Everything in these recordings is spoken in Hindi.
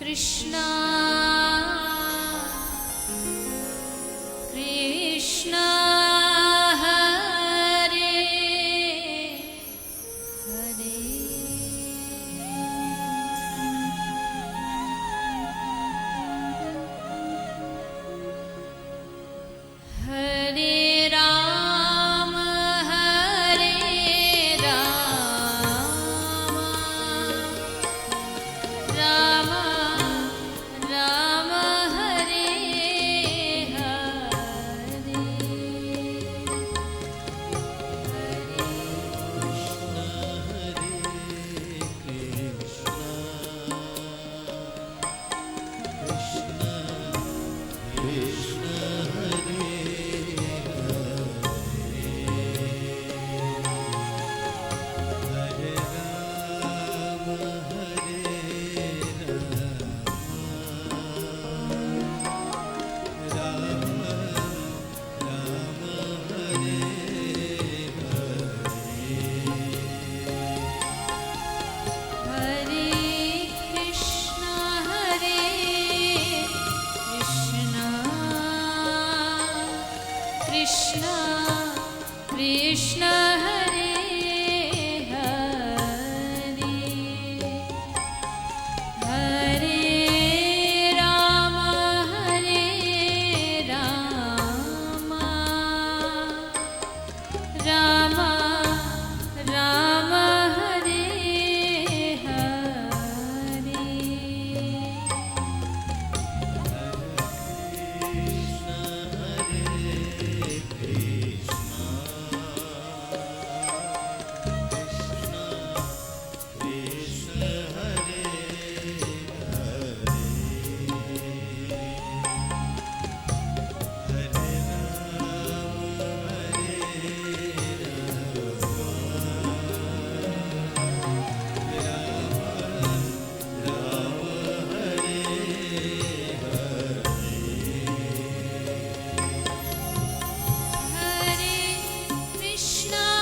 कृष्णा कृष्णा हरे हरे हरे राम राम राम हरे हरे कृष्णा कृष्णा हरे हरे हरे राम राम राम हरे हरे कृष्णा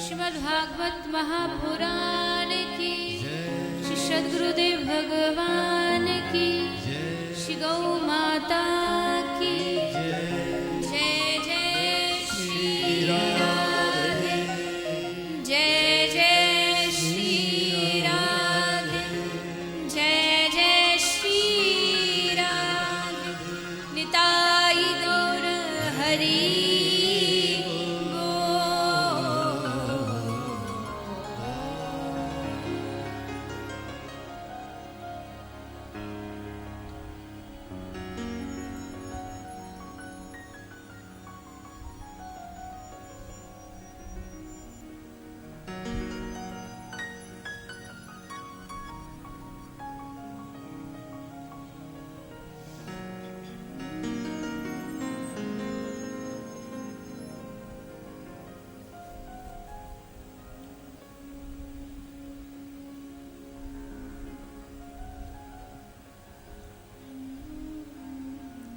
श्रीमद्भागवत महापुराण की, श्री सद्गुरुदेव भगवान की, श्री गौ माता की जय। जय श्री राधे, जय जय श्री राधे, जय जय श्री राधे। निताई गौर हरि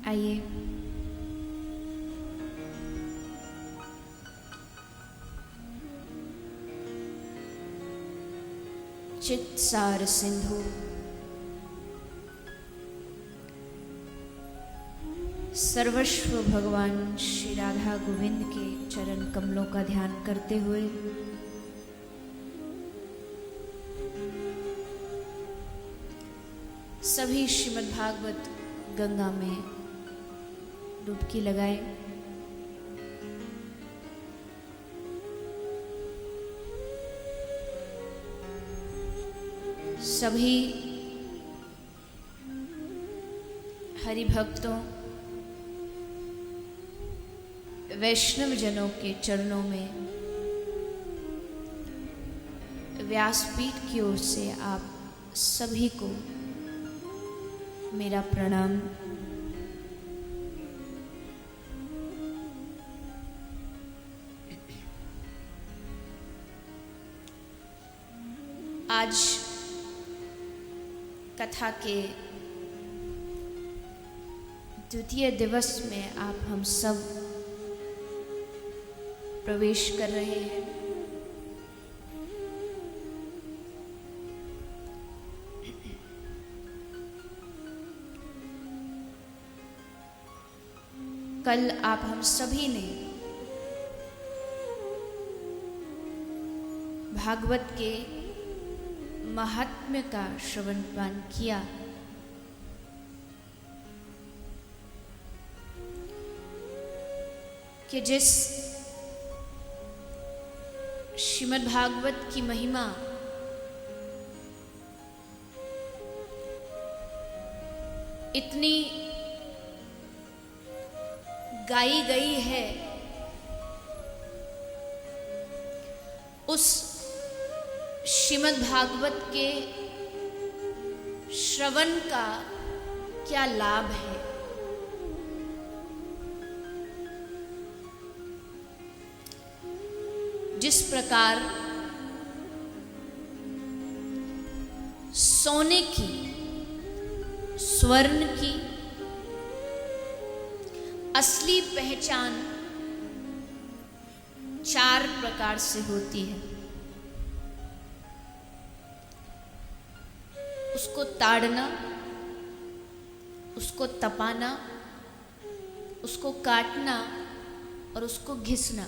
आइए चित सार सिंधु सर्वस्व भगवान श्री राधा गोविंद के चरण कमलों का ध्यान करते हुए सभी श्रीमद् भागवत गंगा में डुबकी लगाए। सभी हरि भक्तों वैष्णव जनों के चरणों में व्यासपीठ की ओर से आप सभी को मेरा प्रणाम। आज कथा के द्वितीय दिवस में आप हम सब प्रवेश कर रहे हैं। कल आप हम सभी ने भागवत के महात्म्य का श्रवण पान किया। कि जिस श्रीमद् भागवत की महिमा इतनी गाई गई है, उस श्रीमद् भागवत के श्रवण का क्या लाभ है। जिस प्रकार सोने की, स्वर्ण की असली पहचान 4 प्रकार से होती है। उसको ताड़ना, उसको तपाना, उसको काटना और उसको घिसना।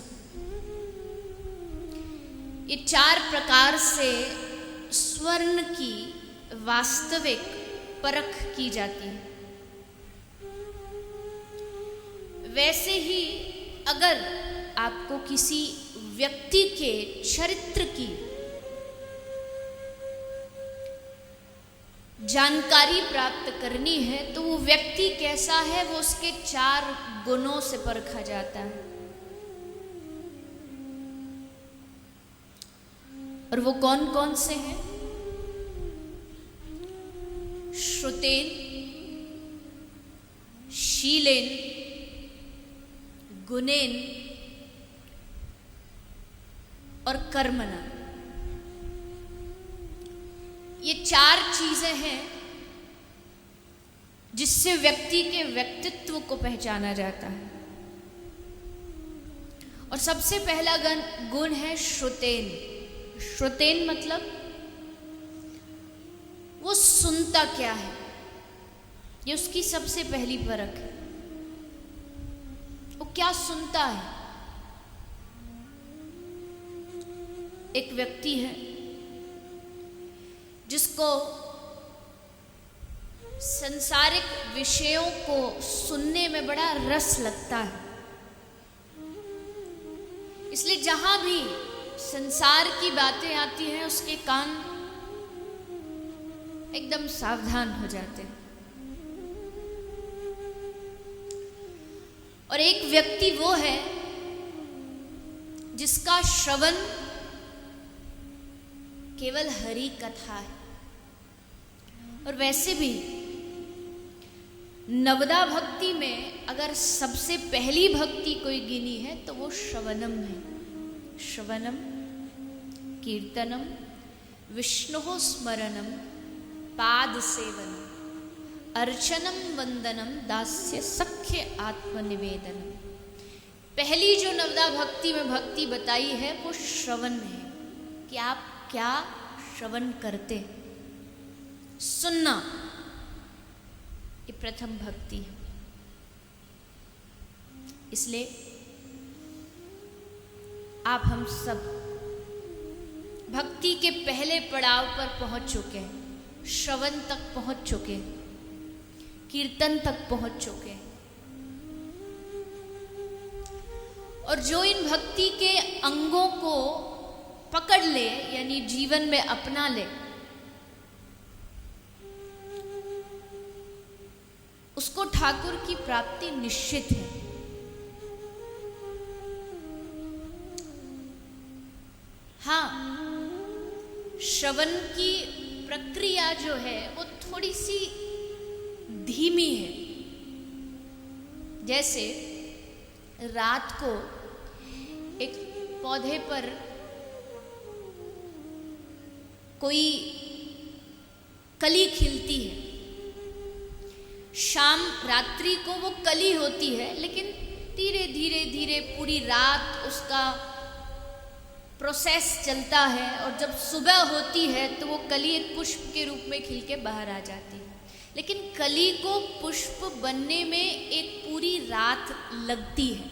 ये 4 प्रकार से स्वर्ण की वास्तविक परख की जाती है। वैसे ही अगर आपको किसी व्यक्ति के चरित्र की जानकारी प्राप्त करनी है तो वो व्यक्ति कैसा है, वो उसके 4 गुणों से परखा जाता है। और वो कौन कौन से हैं? श्रुतेन, शीलेन, गुणेन और कर्मणा। ये 4 चीजें हैं जिससे व्यक्ति के व्यक्तित्व को पहचाना जाता है। और सबसे पहला गुण है श्रुतेन। श्रुतेन मतलब वो सुनता क्या है, ये उसकी सबसे पहली परख है। वो क्या सुनता है। एक व्यक्ति है जिसको संसारिक विषयों को सुनने में बड़ा रस लगता है, इसलिए जहां भी संसार की बातें आती हैं उसके कान एकदम सावधान हो जाते हैं। और एक व्यक्ति वो है जिसका श्रवण केवल हरि कथा है। और वैसे भी नवदा भक्ति में अगर सबसे पहली भक्ति कोई गिनी है तो वो श्रवणम है। श्रवणम, कीर्तनम, विष्णु स्मरणम, पाद सेवनम। अर्चनम वंदनम दास्य सख्य आत्मनिवेदनम। पहली जो नवदा भक्ति में भक्ति बताई है वो श्रवण है, कि आप क्या श्रवण करते, सुनना, ये प्रथम भक्ति है। इसलिए आप हम सब भक्ति के पहले पड़ाव पर पहुंच चुके हैं, श्रवण तक पहुंच चुके हैं, कीर्तन तक पहुंच चुके हैं। और जो इन भक्ति के अंगों को पकड़ ले, यानी जीवन में अपना ले, उसको ठाकुर की प्राप्ति निश्चित है। हाँ, श्रवण की प्रक्रिया जो है वो थोड़ी सी धीमी है। जैसे रात को एक पौधे पर कोई कली खिलती है, शाम रात्रि को वो कली होती है, लेकिन धीरे धीरे धीरे पूरी रात उसका प्रोसेस चलता है, और जब सुबह होती है तो वो कली एक पुष्प के रूप में खिल के बाहर आ जाती है। लेकिन कली को पुष्प बनने में एक पूरी रात लगती है।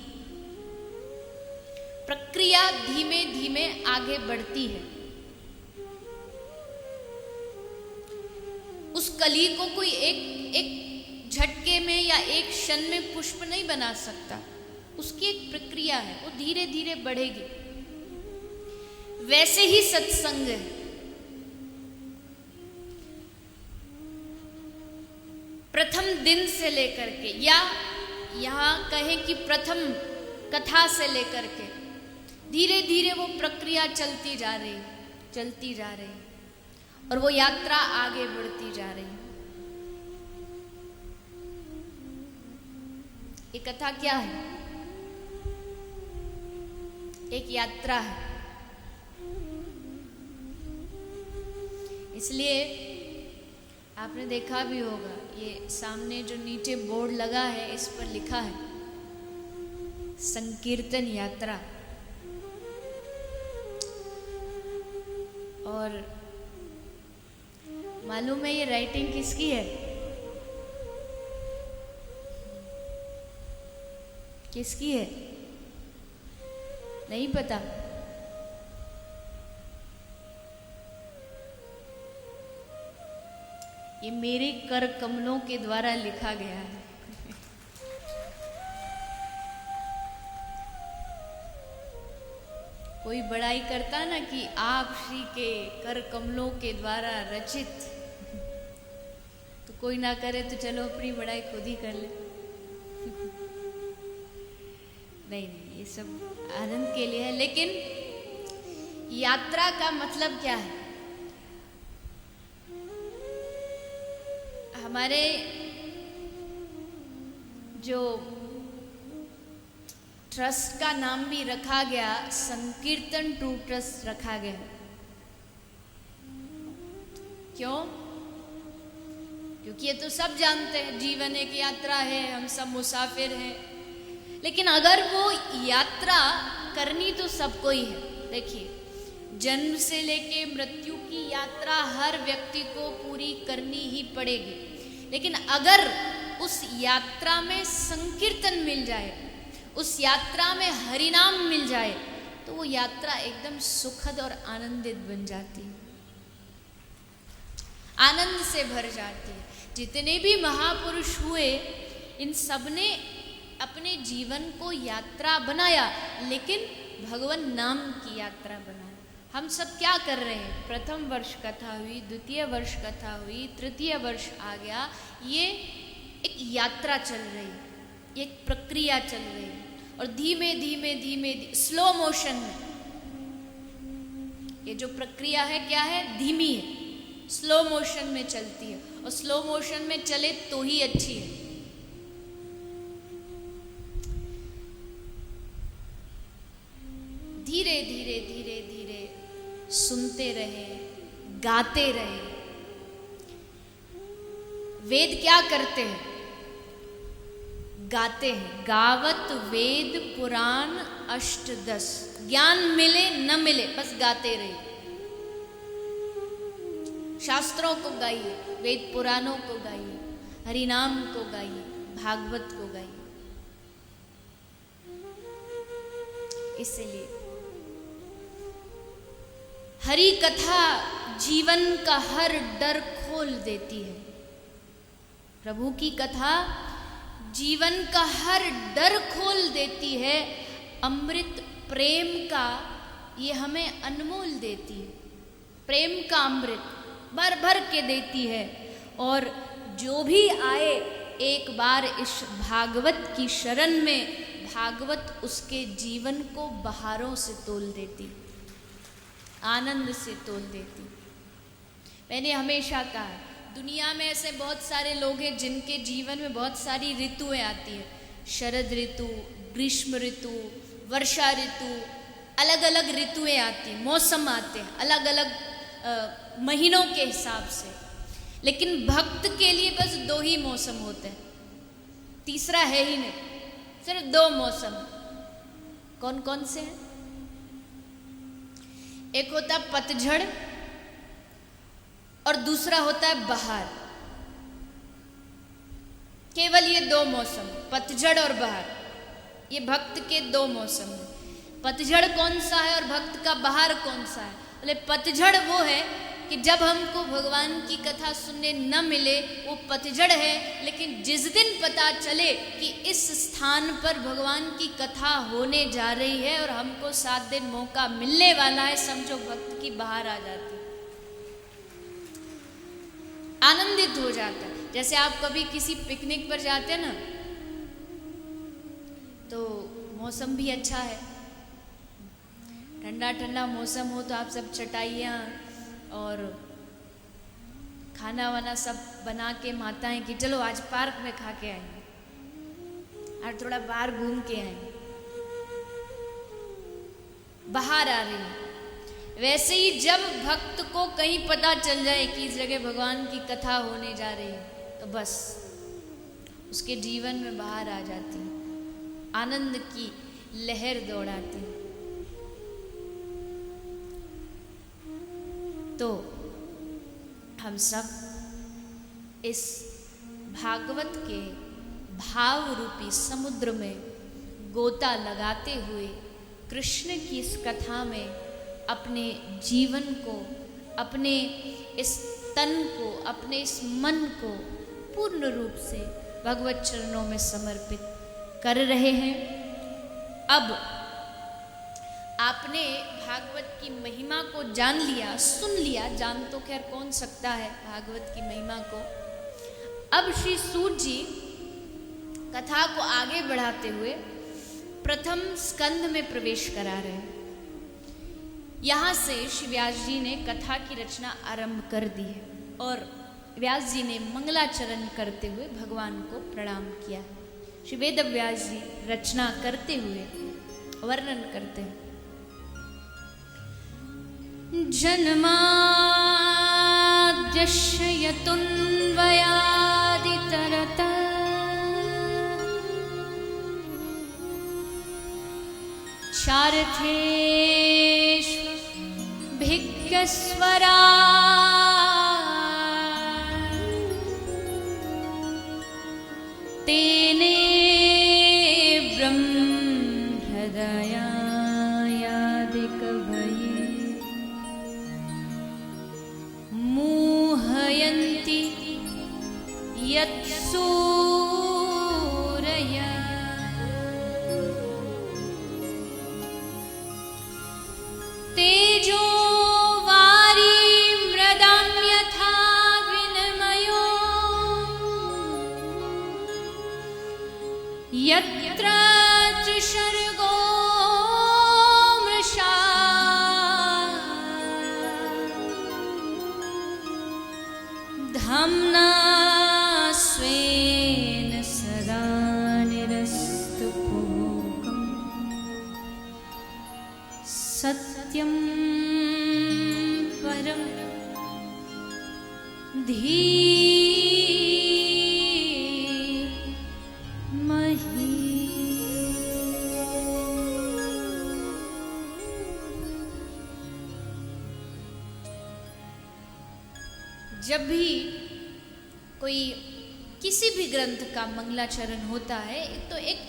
प्रक्रिया धीमे धीमे आगे बढ़ती है। उस कली को कोई एक झटके में या एक क्षण में पुष्प नहीं बना सकता, उसकी एक प्रक्रिया है, वो धीरे धीरे बढ़ेगी। वैसे ही सत्संग है। प्रथम दिन से लेकर के, या यहां कहें कि प्रथम कथा से लेकर के धीरे धीरे वो प्रक्रिया चलती जा रही है, चलती जा रही है, और वो यात्रा आगे बढ़ती जा रही है। ये कथा क्या है? एक यात्रा है। इसलिए आपने देखा भी होगा, ये सामने जो नीचे बोर्ड लगा है इस पर लिखा है संकीर्तन यात्रा। और मालूम है ये राइटिंग किसकी है? किसकी है? नहीं पता? ये मेरे कर कमलों के द्वारा लिखा गया है। कोई बड़ाई करता ना कि आप श्री के कर कमलों के द्वारा रचित, तो कोई ना करे तो चलो अपनी बड़ाई खुद ही कर ले। नहीं नहीं, ये सब आनंद के लिए है। लेकिन यात्रा का मतलब क्या है? हमारे जो ट्रस्ट का नाम भी रखा गया, संकीर्तन टू ट्रस्ट रखा गया। क्यों? क्योंकि ये तो सब जानते हैं जीवन एक यात्रा है, हम सब मुसाफिर हैं। लेकिन अगर वो यात्रा करनी तो सबको ही है। देखिए, जन्म से लेके मृत्यु की यात्रा हर व्यक्ति को पूरी करनी ही पड़ेगी। लेकिन अगर उस यात्रा में संकीर्तन मिल जाए, उस यात्रा में हरिनाम मिल जाए, तो वो यात्रा एकदम सुखद और आनंदित बन जाती है, आनंद से भर जाती है। जितने भी महापुरुष हुए, इन सब ने अपने जीवन को यात्रा बनाया, लेकिन भगवान नाम की यात्रा बनाया। हम सब क्या कर रहे हैं? प्रथम वर्ष कथा हुई, द्वितीय वर्ष कथा हुई, तृतीय वर्ष आ गया। ये एक यात्रा चल रही है, एक प्रक्रिया चल रही है, और धीमे धीमे धीमे स्लो मोशन में ये जो प्रक्रिया है क्या है? धीमी है, स्लो मोशन में चलती है, और स्लो मोशन में चले तो ही अच्छी है। धीरे धीरे धीरे धीरे सुनते रहे, गाते रहे, वेद क्या करते हैं? गाते हैं। गावत वेद पुराण अष्टदश। ज्ञान मिले न मिले बस गाते रहिए। शास्त्रों को गाइए, वेद पुराणों को गाइए, हरिनाम को गाइए, भागवत को गाइए। इसलिए हरि कथा जीवन का हर डर खोल देती है। प्रभु की कथा जीवन का हर डर खोल देती है। अमृत प्रेम का ये हमें अनमोल देती है। प्रेम का अमृत भर भर के देती है। और जो भी आए एक बार इस भागवत की शरण में, भागवत उसके जीवन को बहारों से तोल देती, आनंद से तोल देती। मैंने हमेशा कहा दुनिया में ऐसे बहुत सारे लोग हैं जिनके जीवन में बहुत सारी ऋतुएं आती है। शरद ऋतु, ग्रीष्म ऋतु, वर्षा ऋतु, अलग अलग ऋतुएं आती हैं, मौसम आते हैं अलग अलग महीनों के हिसाब से। लेकिन भक्त के लिए बस 2 ही मौसम होते हैं, तीसरा है ही नहीं। सिर्फ 2 मौसम। कौन कौन से हैं? एक होता है पतझड़ और दूसरा होता है बहार। केवल ये 2 मौसम, पतझड़ और बहार, ये भक्त के 2 मौसम हैं। पतझड़ कौन सा है और भक्त का बहार कौन सा है? बोले पतझड़ वो है कि जब हमको भगवान की कथा सुनने न मिले, वो पतझड़ है। लेकिन जिस दिन पता चले कि इस स्थान पर भगवान की कथा होने जा रही है और हमको 7 दिन मौका मिलने वाला है, समझो भक्त की बहार आ जाती है, आनंदित हो जाता है। जैसे आप कभी किसी पिकनिक पर जाते हैं ना, तो मौसम भी अच्छा है, ठंडा ठंडा मौसम हो, तो आप सब चटाइयाँ और खाना वाना सब बना के माताएं कि चलो आज पार्क में खा के आएंगे, आज थोड़ा बाहर घूम के आएंगे, बाहर आ रही है। वैसे ही जब भक्त को कहीं पता चल जाए कि इस जगह भगवान की कथा होने जा रही है, तो बस उसके जीवन में बाहर आ जाती है, आनंद की लहर दौड़ाती है। तो हम सब इस भागवत के भाव रूपी समुद्र में गोता लगाते हुए कृष्ण की इस कथा में अपने जीवन को, अपने इस तन को, अपने इस मन को पूर्ण रूप से भगवत चरणों में समर्पित कर रहे हैं। अब आपने भागवत की महिमा को जान लिया, सुन लिया, जान तो खैर कौन सकता है भागवत की महिमा को। अब श्री सूत जी कथा को आगे बढ़ाते हुए प्रथम स्कंद में प्रवेश करा रहे हैं। यहाँ से श्री व्यास जी ने कथा की रचना आरंभ कर दी है और व्यास जी ने मंगलाचरण करते हुए भगवान को प्रणाम किया। श्री वेद व्यास जी रचना करते हुए वर्णन करते हैं। जन्माद्यस्य यतुन्वयादितरतः चार्थेषु भिग्गस्वरा तेने ब्रह्महृदयायादिकभये मोहयन्ति यत्सूरयः तेजो वारी मृदां यथा विनिमयो यत्र त्रिसर्गो मृषा धाम्ना स्वेन सदा निरस्तकुहकम् सत्यं परं धीमहि। जब भी कोई किसी भी ग्रंथ का मंगलाचरण होता है तो एक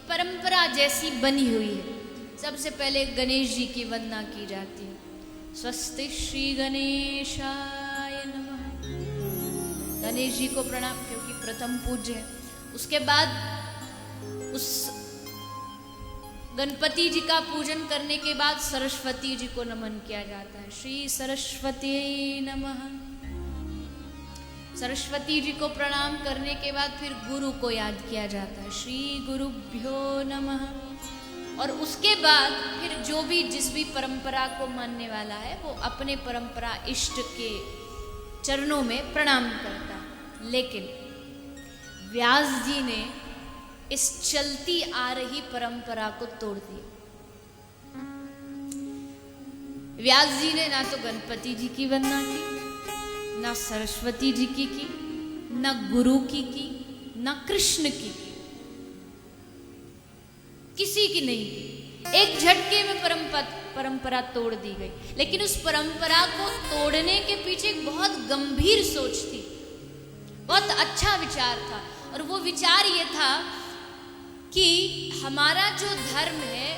परंपरा जैसी बनी हुई है। सबसे पहले गणेश जी की वंदना की जाती है। स्वस्ति श्री गणेशाय नमः, गणेश जी को प्रणाम, क्योंकि प्रथम पूज्य है। उसके बाद उस गणपति जी का पूजन करने के बाद सरस्वती जी को नमन किया जाता है। श्री सरस्वती नमः। सरस्वती जी को प्रणाम करने के बाद फिर गुरु को याद किया जाता है। श्री गुरुभ्यो नमः। और उसके बाद फिर जो भी जिस भी परंपरा को मानने वाला है वो अपने परंपरा इष्ट के चरणों में प्रणाम करता है। लेकिन व्यास जी ने इस चलती आ रही परंपरा को तोड़ दिया। व्यास जी ने ना तो गणपति जी की वंदना की, ना सरस्वती जी की, ना गुरु की, ना कृष्ण की, किसी की नहीं की। एक झटके में परंपरा तोड़ दी गई। लेकिन उस परंपरा को तोड़ने के पीछे एक बहुत गंभीर सोच थी, बहुत अच्छा विचार था। और वो विचार ये था कि हमारा जो धर्म है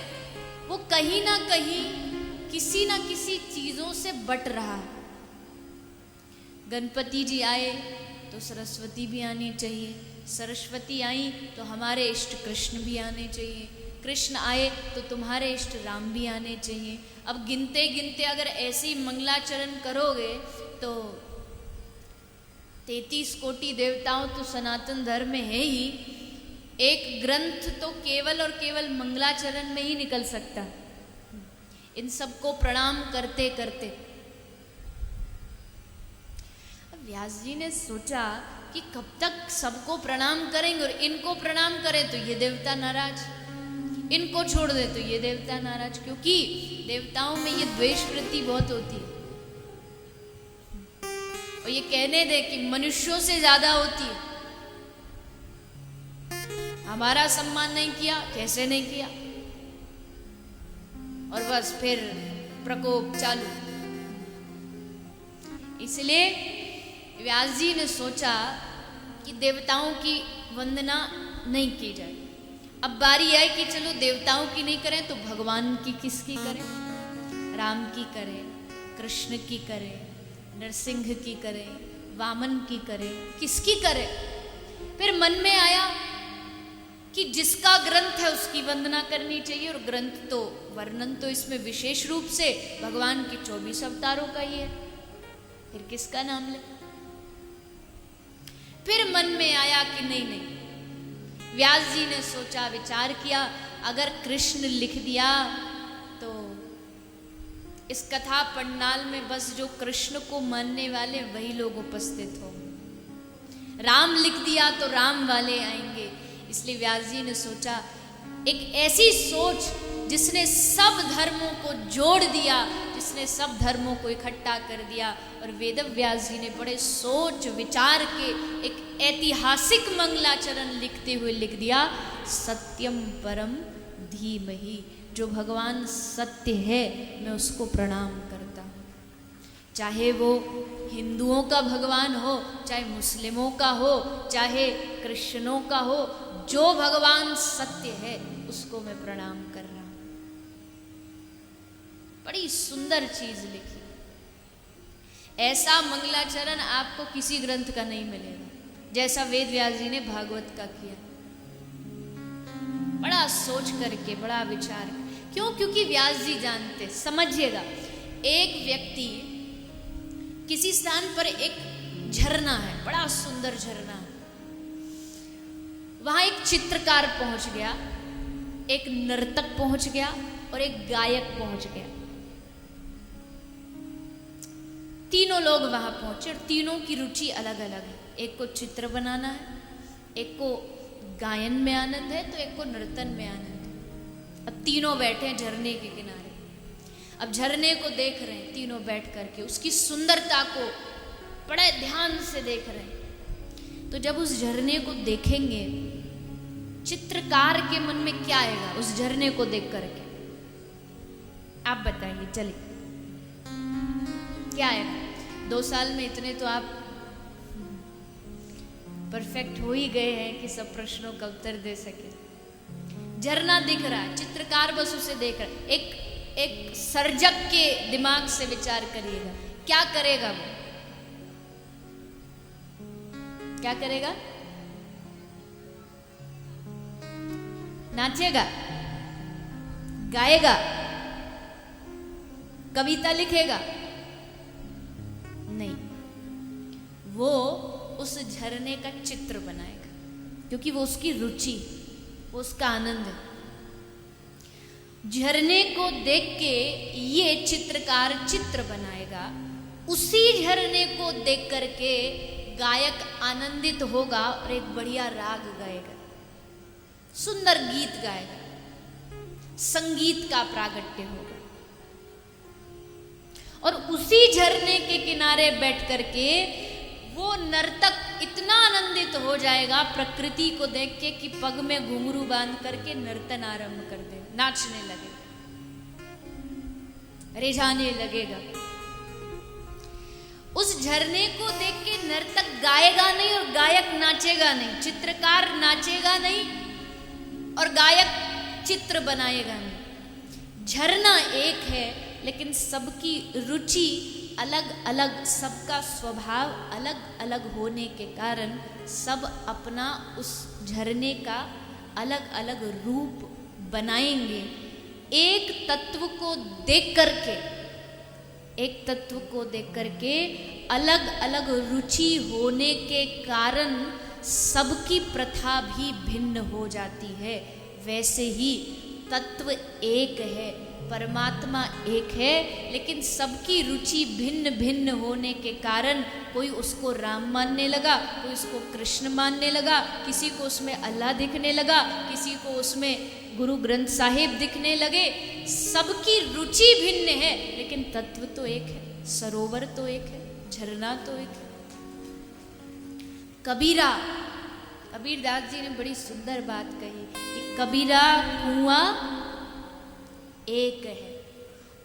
वो कहीं ना कहीं किसी ना किसी चीजों से बट रहा है। गणपति जी आए तो सरस्वती भी आनी चाहिए, सरस्वती आई तो हमारे इष्ट कृष्ण भी आने चाहिए, कृष्ण आए तो तुम्हारे इष्ट राम भी आने चाहिए। अब गिनते गिनते अगर ऐसे ही मंगलाचरण करोगे तो 33 कोटि देवताओं तो सनातन धर्म में है ही, एक ग्रंथ तो केवल और केवल मंगलाचरण में ही निकल सकता। इन सबको प्रणाम करते करते व्यास जी ने सोचा कि कब तक सबको प्रणाम करेंगे, और इनको प्रणाम करें तो ये देवता नाराज, इनको छोड़ दे तो ये देवता नाराज, क्योंकि देवताओं में ये द्वेष वृत्ति बहुत होती है। और ये कहने दे कि मनुष्यों से ज्यादा होती है। हमारा सम्मान नहीं किया, कैसे नहीं किया, और बस फिर प्रकोप चालू। इसलिए व्यास जी ने सोचा कि देवताओं की वंदना नहीं की जाए। अब बारी आई कि चलो देवताओं की नहीं करें तो भगवान की किसकी करें? राम की करें, कृष्ण की करें, नरसिंह की करें, वामन की करें, किसकी करें? फिर मन में आया कि जिसका ग्रंथ है उसकी वंदना करनी चाहिए, और ग्रंथ तो वर्णन तो इसमें विशेष रूप से भगवान के 24 अवतारों का ही है, फिर किसका नाम ले? फिर मन में आया कि नहीं नहीं, व्यास जी ने सोचा विचार किया, अगर कृष्ण लिख दिया तो इस कथा पंडाल में बस जो कृष्ण को मानने वाले वही लोग उपस्थित हो, राम लिख दिया तो राम वाले आएंगे। इसलिए व्यास जी ने सोचा एक ऐसी सोच जिसने सब धर्मों को जोड़ दिया, जिसने सब धर्मों को इकट्ठा कर दिया। और वेद व्यास जी ने बड़े सोच विचार के एक ऐतिहासिक मंगलाचरण लिखते हुए लिख दिया, सत्यम परम धीमहि, जो भगवान सत्य है मैं उसको प्रणाम करता हूँ। चाहे वो हिंदुओं का भगवान हो, चाहे मुस्लिमों का हो, चाहे कृष्णों का हो, जो भगवान सत्य है उसको मैं प्रणाम कर रहा हूं। बड़ी सुंदर चीज लिखी। ऐसा मंगलाचरण आपको किसी ग्रंथ का नहीं मिलेगा जैसा वेद व्यास जी ने भागवत का किया। बड़ा सोच करके, बड़ा विचार। क्यों? क्योंकि व्यास जी जानते, समझिएगा, एक व्यक्ति किसी स्थान पर एक झरना है, बड़ा सुंदर झरना है, वहां एक चित्रकार पहुंच गया, एक नर्तक पहुंच गया और एक गायक पहुंच गया। तीनों लोग वहां पहुंचे और तीनों की रुचि अलग अलग है। एक को चित्र बनाना है, एक को गायन में आनंद है, तो एक को नर्तन में आनंद है। अब तीनों बैठे हैं झरने के किनारे। अब झरने को देख रहे हैं तीनों बैठ करके, उसकी सुंदरता को बड़े ध्यान से देख रहे हैं। तो जब उस झरने को देखेंगे, चित्रकार के मन में क्या आएगा उस झरने को देख करके? आप बताइए, चलिए क्या आएगा? 2 साल में इतने तो आप परफेक्ट हो ही गए हैं कि सब प्रश्नों का उत्तर दे सके। झरना दिख रहा है, चित्रकार बस उसे देख रहा है। एक सर्जक के दिमाग से विचार करिएगा, क्या करेगा वो? क्या करेगा? नाचेगा, गाएगा, कविता लिखेगा? नहीं, वो उस झरने का चित्र बनाएगा, क्योंकि वो उसकी रुचि, वो उसका आनंद है। झरने को देख के ये चित्रकार चित्र बनाएगा, उसी झरने को देख करके गायक आनंदित होगा और एक बढ़िया राग गाएगा, सुंदर गीत गाएगा, संगीत का प्रागट्य होगा। और उसी झरने के किनारे बैठ करके वो नर्तक इतना आनंदित हो जाएगा प्रकृति को देख के कि पग में घुंघरू बांध करके नर्तन आरंभ कर दे, नाचने लगेगा, रिझाने लगेगा। उस झरने को देख के नर्तक गाएगा नहीं और गायक नाचेगा नहीं, चित्रकार नाचेगा नहीं और गायक चित्र बनाएगा नहीं। झरना एक है, लेकिन सबकी रुचि अलग अलग, सबका स्वभाव अलग अलग होने के कारण सब अपना उस झरने का अलग अलग रूप बनाएंगे। एक तत्व को देख करके अलग अलग रुचि होने के कारण सबकी प्रथा भी भिन्न हो जाती है। वैसे ही तत्व एक है, परमात्मा एक है, लेकिन सबकी रुचि भिन्न भिन्न होने के कारण कोई उसको राम मानने लगा, कोई उसको कृष्ण मानने लगा, किसी को उसमें अल्लाह दिखने लगा, किसी को उसमें गुरु ग्रंथ साहिब दिखने लगे। सबकी रुचि भिन्न है, लेकिन तत्व तो एक है, सरोवर तो एक है, झरना तो एक है। कबीरदास जी ने बड़ी सुंदर बात कही कि कबीरा कुआं एक है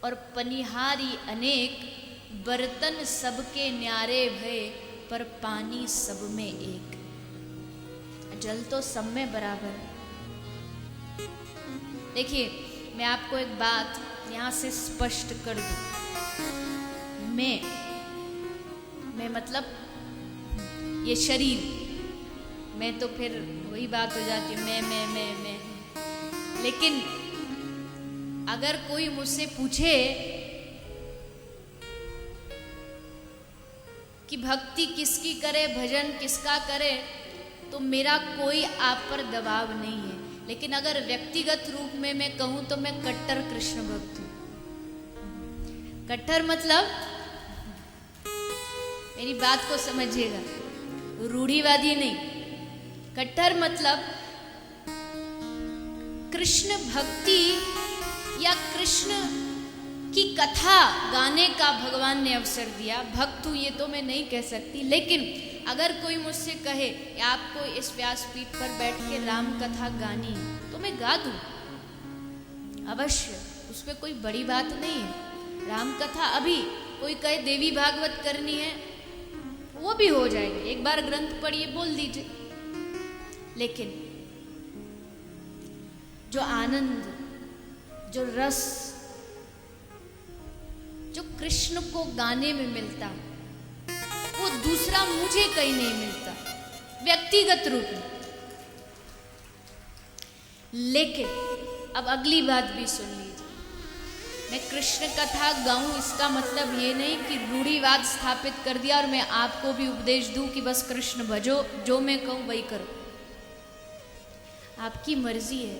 और पनिहारी अनेक, बर्तन सबके न्यारे भये पर पानी सब में एक। जल तो सब में बराबर है। देखिए, मैं आपको एक बात यहां से स्पष्ट कर दूं। मैं मतलब ये शरीर, मैं तो फिर वही बात हो जाती है, मैं। लेकिन अगर कोई मुझसे पूछे कि भक्ति किसकी करे, भजन किसका करे, तो मेरा कोई आप पर दबाव नहीं है। लेकिन अगर व्यक्तिगत रूप में मैं कहूं तो मैं कट्टर कृष्ण भक्त हूं। कट्टर मतलब, मेरी बात को समझिएगा, रूढ़िवादी नहीं। कट्टर मतलब कृष्ण भक्ति या कृष्ण की कथा गाने का भगवान ने अवसर दिया। भक्त हूं ये तो मैं नहीं कह सकती, लेकिन अगर कोई मुझसे कहे कि आपको इस व्यासपीठ पर बैठ के राम कथा गानी तो मैं गा दूं, अवश्य, उसमें कोई बड़ी बात नहीं है। राम कथा अभी कोई कहे देवी भागवत करनी है, वो भी हो जाएगा, एक बार ग्रंथ पढ़िए, बोल दीजिए। लेकिन जो आनंद, जो रस, जो कृष्ण को गाने में मिलता, वो दूसरा मुझे कहीं नहीं मिलता व्यक्तिगत रूप में। लेकिन अब अगली बात भी सुन लीजिए, मैं कृष्ण कथा गाऊं इसका मतलब ये नहीं कि रूढ़िवाद स्थापित कर दिया और मैं आपको भी उपदेश दूं कि बस कृष्ण भजो, जो मैं कहूं वही करो। आपकी मर्जी है,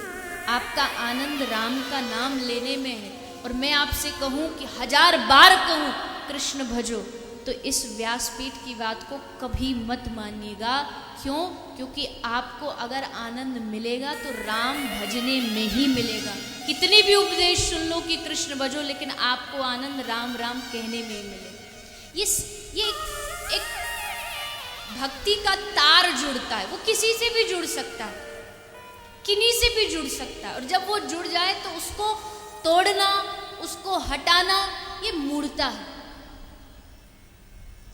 आपका आनंद राम का नाम लेने में है। और मैं आपसे कहूं कि 1000 बार कहूं कृष्ण भजो, तो इस व्यासपीठ की बात को कभी मत मानिएगा। क्यों? क्योंकि आपको अगर आनंद मिलेगा तो राम भजने में ही मिलेगा। कितने भी उपदेश सुन लो कि कृष्ण भजो, लेकिन आपको आनंद राम राम कहने में ही मिलेगा। ये एक भक्ति का तार जुड़ता है, वो किसी से भी जुड़ सकता है, किन्हीं से भी जुड़ सकता है। और जब वो जुड़ जाए तो उसको तोड़ना, उसको हटाना, ये मूर्खता है।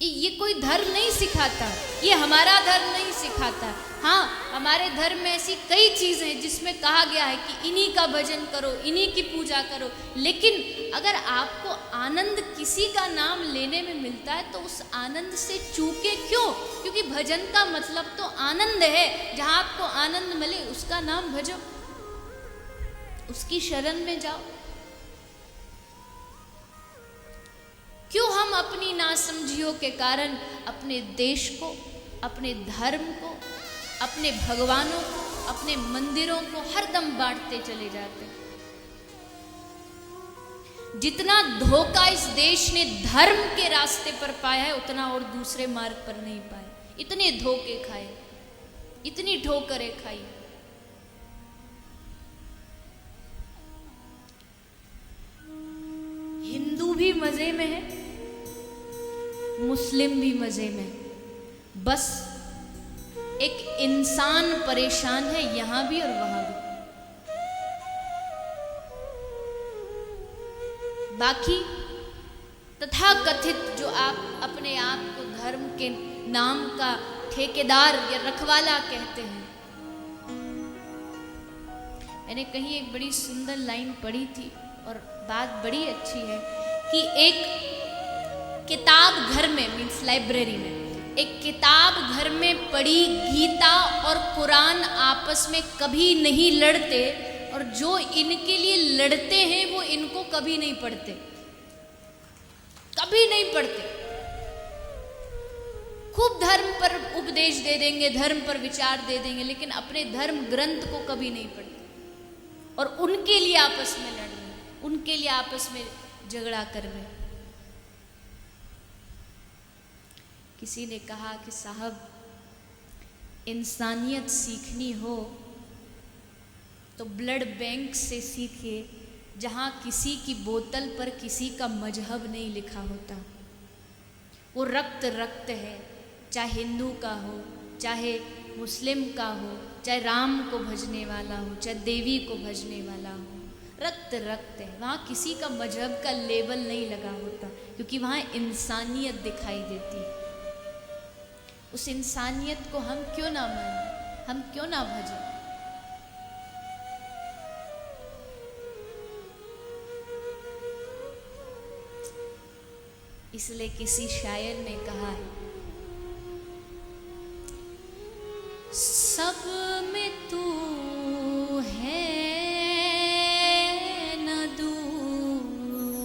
ये कोई धर्म नहीं सिखाता, ये हमारा धर्म नहीं सिखाता। हाँ, हमारे धर्म में ऐसी कई चीज़ें हैं जिसमें कहा गया है कि इन्हीं का भजन करो, इन्हीं की पूजा करो। लेकिन अगर आपको आनंद किसी का नाम लेने में मिलता है तो उस आनंद से चूके क्यों? क्योंकि भजन का मतलब तो आनंद है। जहाँ आपको आनंद मिले उसका नाम भजो, उसकी शरण में जाओ। क्यों हम अपनी नासमझियों के कारण अपने देश को, अपने धर्म को, अपने भगवानों को, अपने मंदिरों को हरदम बांटते चले जाते हैं? जितना धोखा इस देश ने धर्म के रास्ते पर पाया है उतना और दूसरे मार्ग पर नहीं पाया। इतने धोखे खाए, इतनी ठोकरें खाई। हिंदू भी मजे में है, मुस्लिम भी मजे में, बस एक इंसान परेशान है यहां भी और वहां भी। बाकी तथाकथित जो आप अपने आप को धर्म के नाम का ठेकेदार या रखवाला कहते हैं, मैंने कहीं एक बड़ी सुंदर लाइन पढ़ी थी और बात बड़ी अच्छी है कि एक किताब घर में, मीन्स लाइब्रेरी में, एक किताब घर में पढ़ी गीता और कुरान आपस में कभी नहीं लड़ते, और जो इनके लिए लड़ते हैं वो इनको कभी नहीं पढ़ते, कभी नहीं पढ़ते। खूब धर्म पर उपदेश दे देंगे, धर्म पर विचार दे देंगे, लेकिन अपने धर्म ग्रंथ को कभी नहीं पढ़ते और उनके लिए आपस में लड़ रहे, उनके लिए आपस में झगड़ा कर रहे। किसी ने कहा कि साहब, इंसानियत सीखनी हो तो ब्लड बैंक से सीखिए, जहाँ किसी की बोतल पर किसी का मजहब नहीं लिखा होता। वो रक्त रक्त है, चाहे हिंदू का हो, चाहे मुस्लिम का हो, चाहे राम को भजने वाला हो, चाहे देवी को भजने वाला हो, रक्त रक्त है। वहाँ किसी का मजहब का लेबल नहीं लगा होता, क्योंकि वहाँ इंसानियत दिखाई देती है। उस इंसानियत को हम क्यों ना मानें, हम क्यों ना भजें? इसलिए किसी शायर ने कहा है, सब में तू है न दूसरा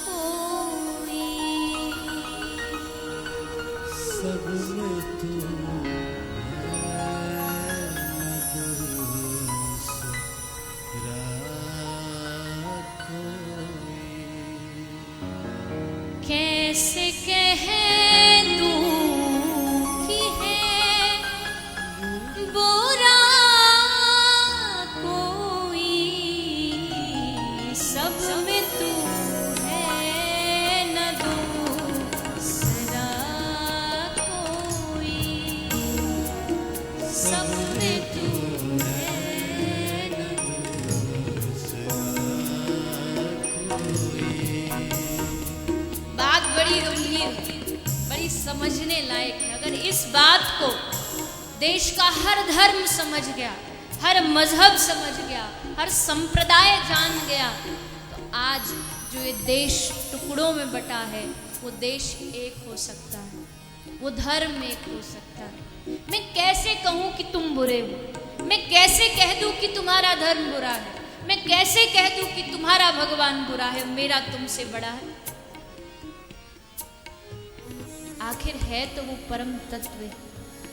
कोई, सब में तू कैसे कह दूं कि है बुरा कोई, सब में तू है न दूसरा कोई, सब में तू है न दूसरा कोई। बात बड़ी गंभीर, बड़ी समझने लायक है। अगर इस बात को देश का हर धर्म समझ गया, हर मजहब समझ गया, हर संप्रदाय जान गया, तो आज जो ये देश टुकड़ों में बटा है वो देश एक हो सकता है, वो धर्म एक हो सकता है। मैं कैसे कहूँ कि तुम बुरे हो, मैं कैसे कह दूँ कि तुम्हारा धर्म बुरा है, मैं कैसे कह दूँ कि तुम्हारा भगवान बुरा है, मेरा तुमसे बड़ा है? आखिर है तो वो परम तत्व है।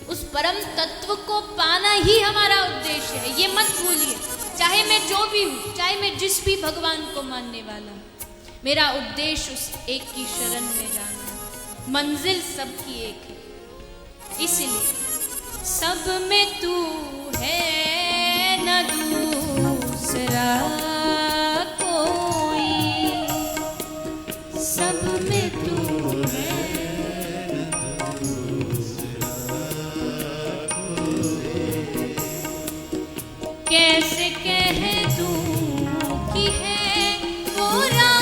उस परम तत्व को पाना ही हमारा उद्देश्य है, ये मत भूलिए। चाहे मैं जो भी हूँ, चाहे मैं जिस भी भगवान को मानने वाला हूँ, मेरा उद्देश्य उस एक की शरण में जाना है। मंजिल सबकी एक है, इसलिए सब में तू है न दूसरा कोई, सब में तू है। कैसे कह दूं कि है बुरा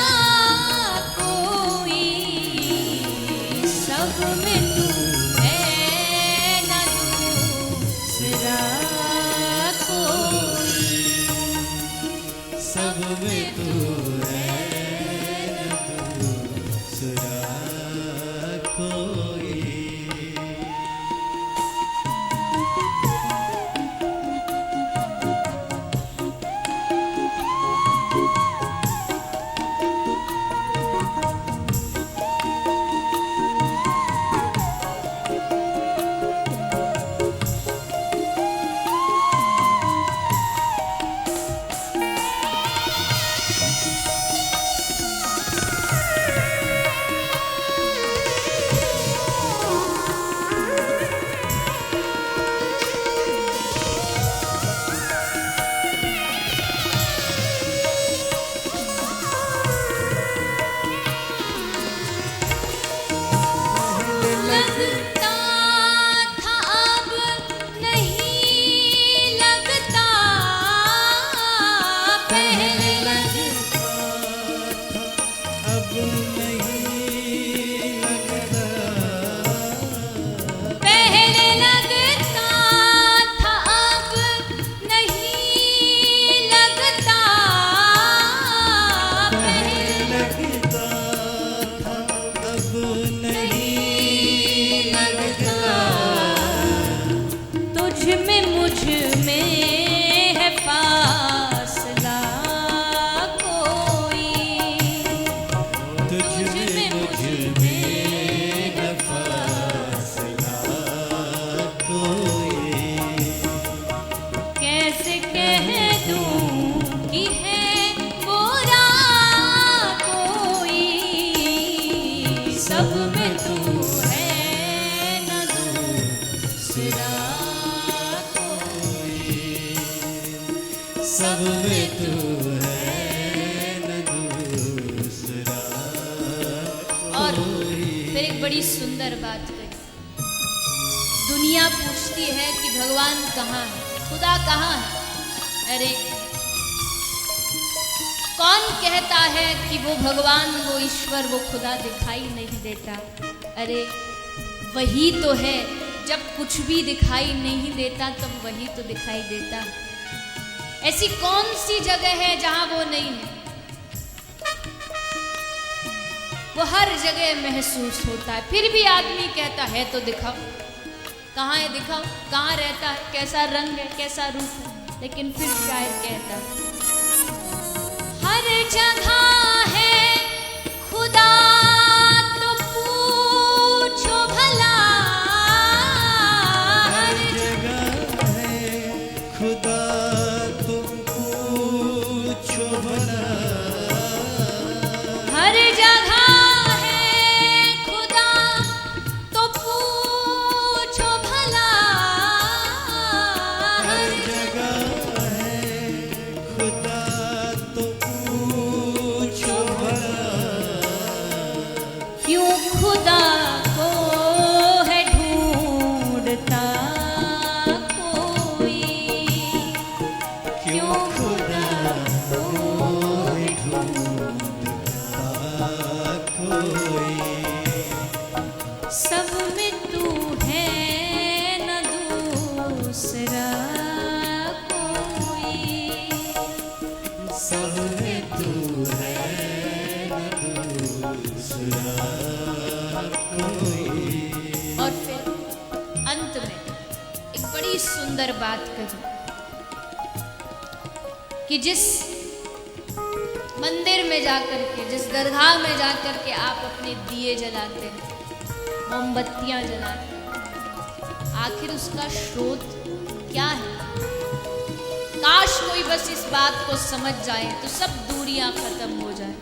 सब में तू है न दूसरा। और फिर एक बड़ी सुंदर बात कही, दुनिया पूछती है कि भगवान कहाँ है, खुदा कहाँ है। अरे कौन कहता है कि वो भगवान, वो ईश्वर, वो खुदा दिखाई नहीं देता। अरे वही तो है, जब कुछ भी दिखाई नहीं देता तब वही तो दिखाई देता। ऐसी कौन सी जगह है जहां वो नहीं है? वो हर जगह महसूस होता है। फिर भी आदमी कहता है तो दिखाओ, कहाँ है दिखाओ, कहाँ रहता है, कैसा रंग है, कैसा रूप है। लेकिन फिर शायद कहता हर जगह है खुदा, तो पूछो भला। हर जगह है खुदा, तुम पूछो भला। हर जगह है खुदा, तो पूछो भला। हर जगह है खुदा, तो पूछो भला। क्यों खुदा को है ढूंढता कोई, क्यों खुदा को है ढूंढता कोई। सब में तू है न दूसरा कोई। सब में तू है न दूसरा कोई। और फिर अंत में एक बड़ी सुंदर बात कही कि जिस मंदिर में जाकर के, जिस दरगाह में जाकर के आप अपने दिए जलाते हैं, मोमबत्तियां जलाते हैं, आखिर उसका स्रोत क्या है? काश कोई बस इस बात को समझ जाए तो सब दूरियां खत्म हो जाए।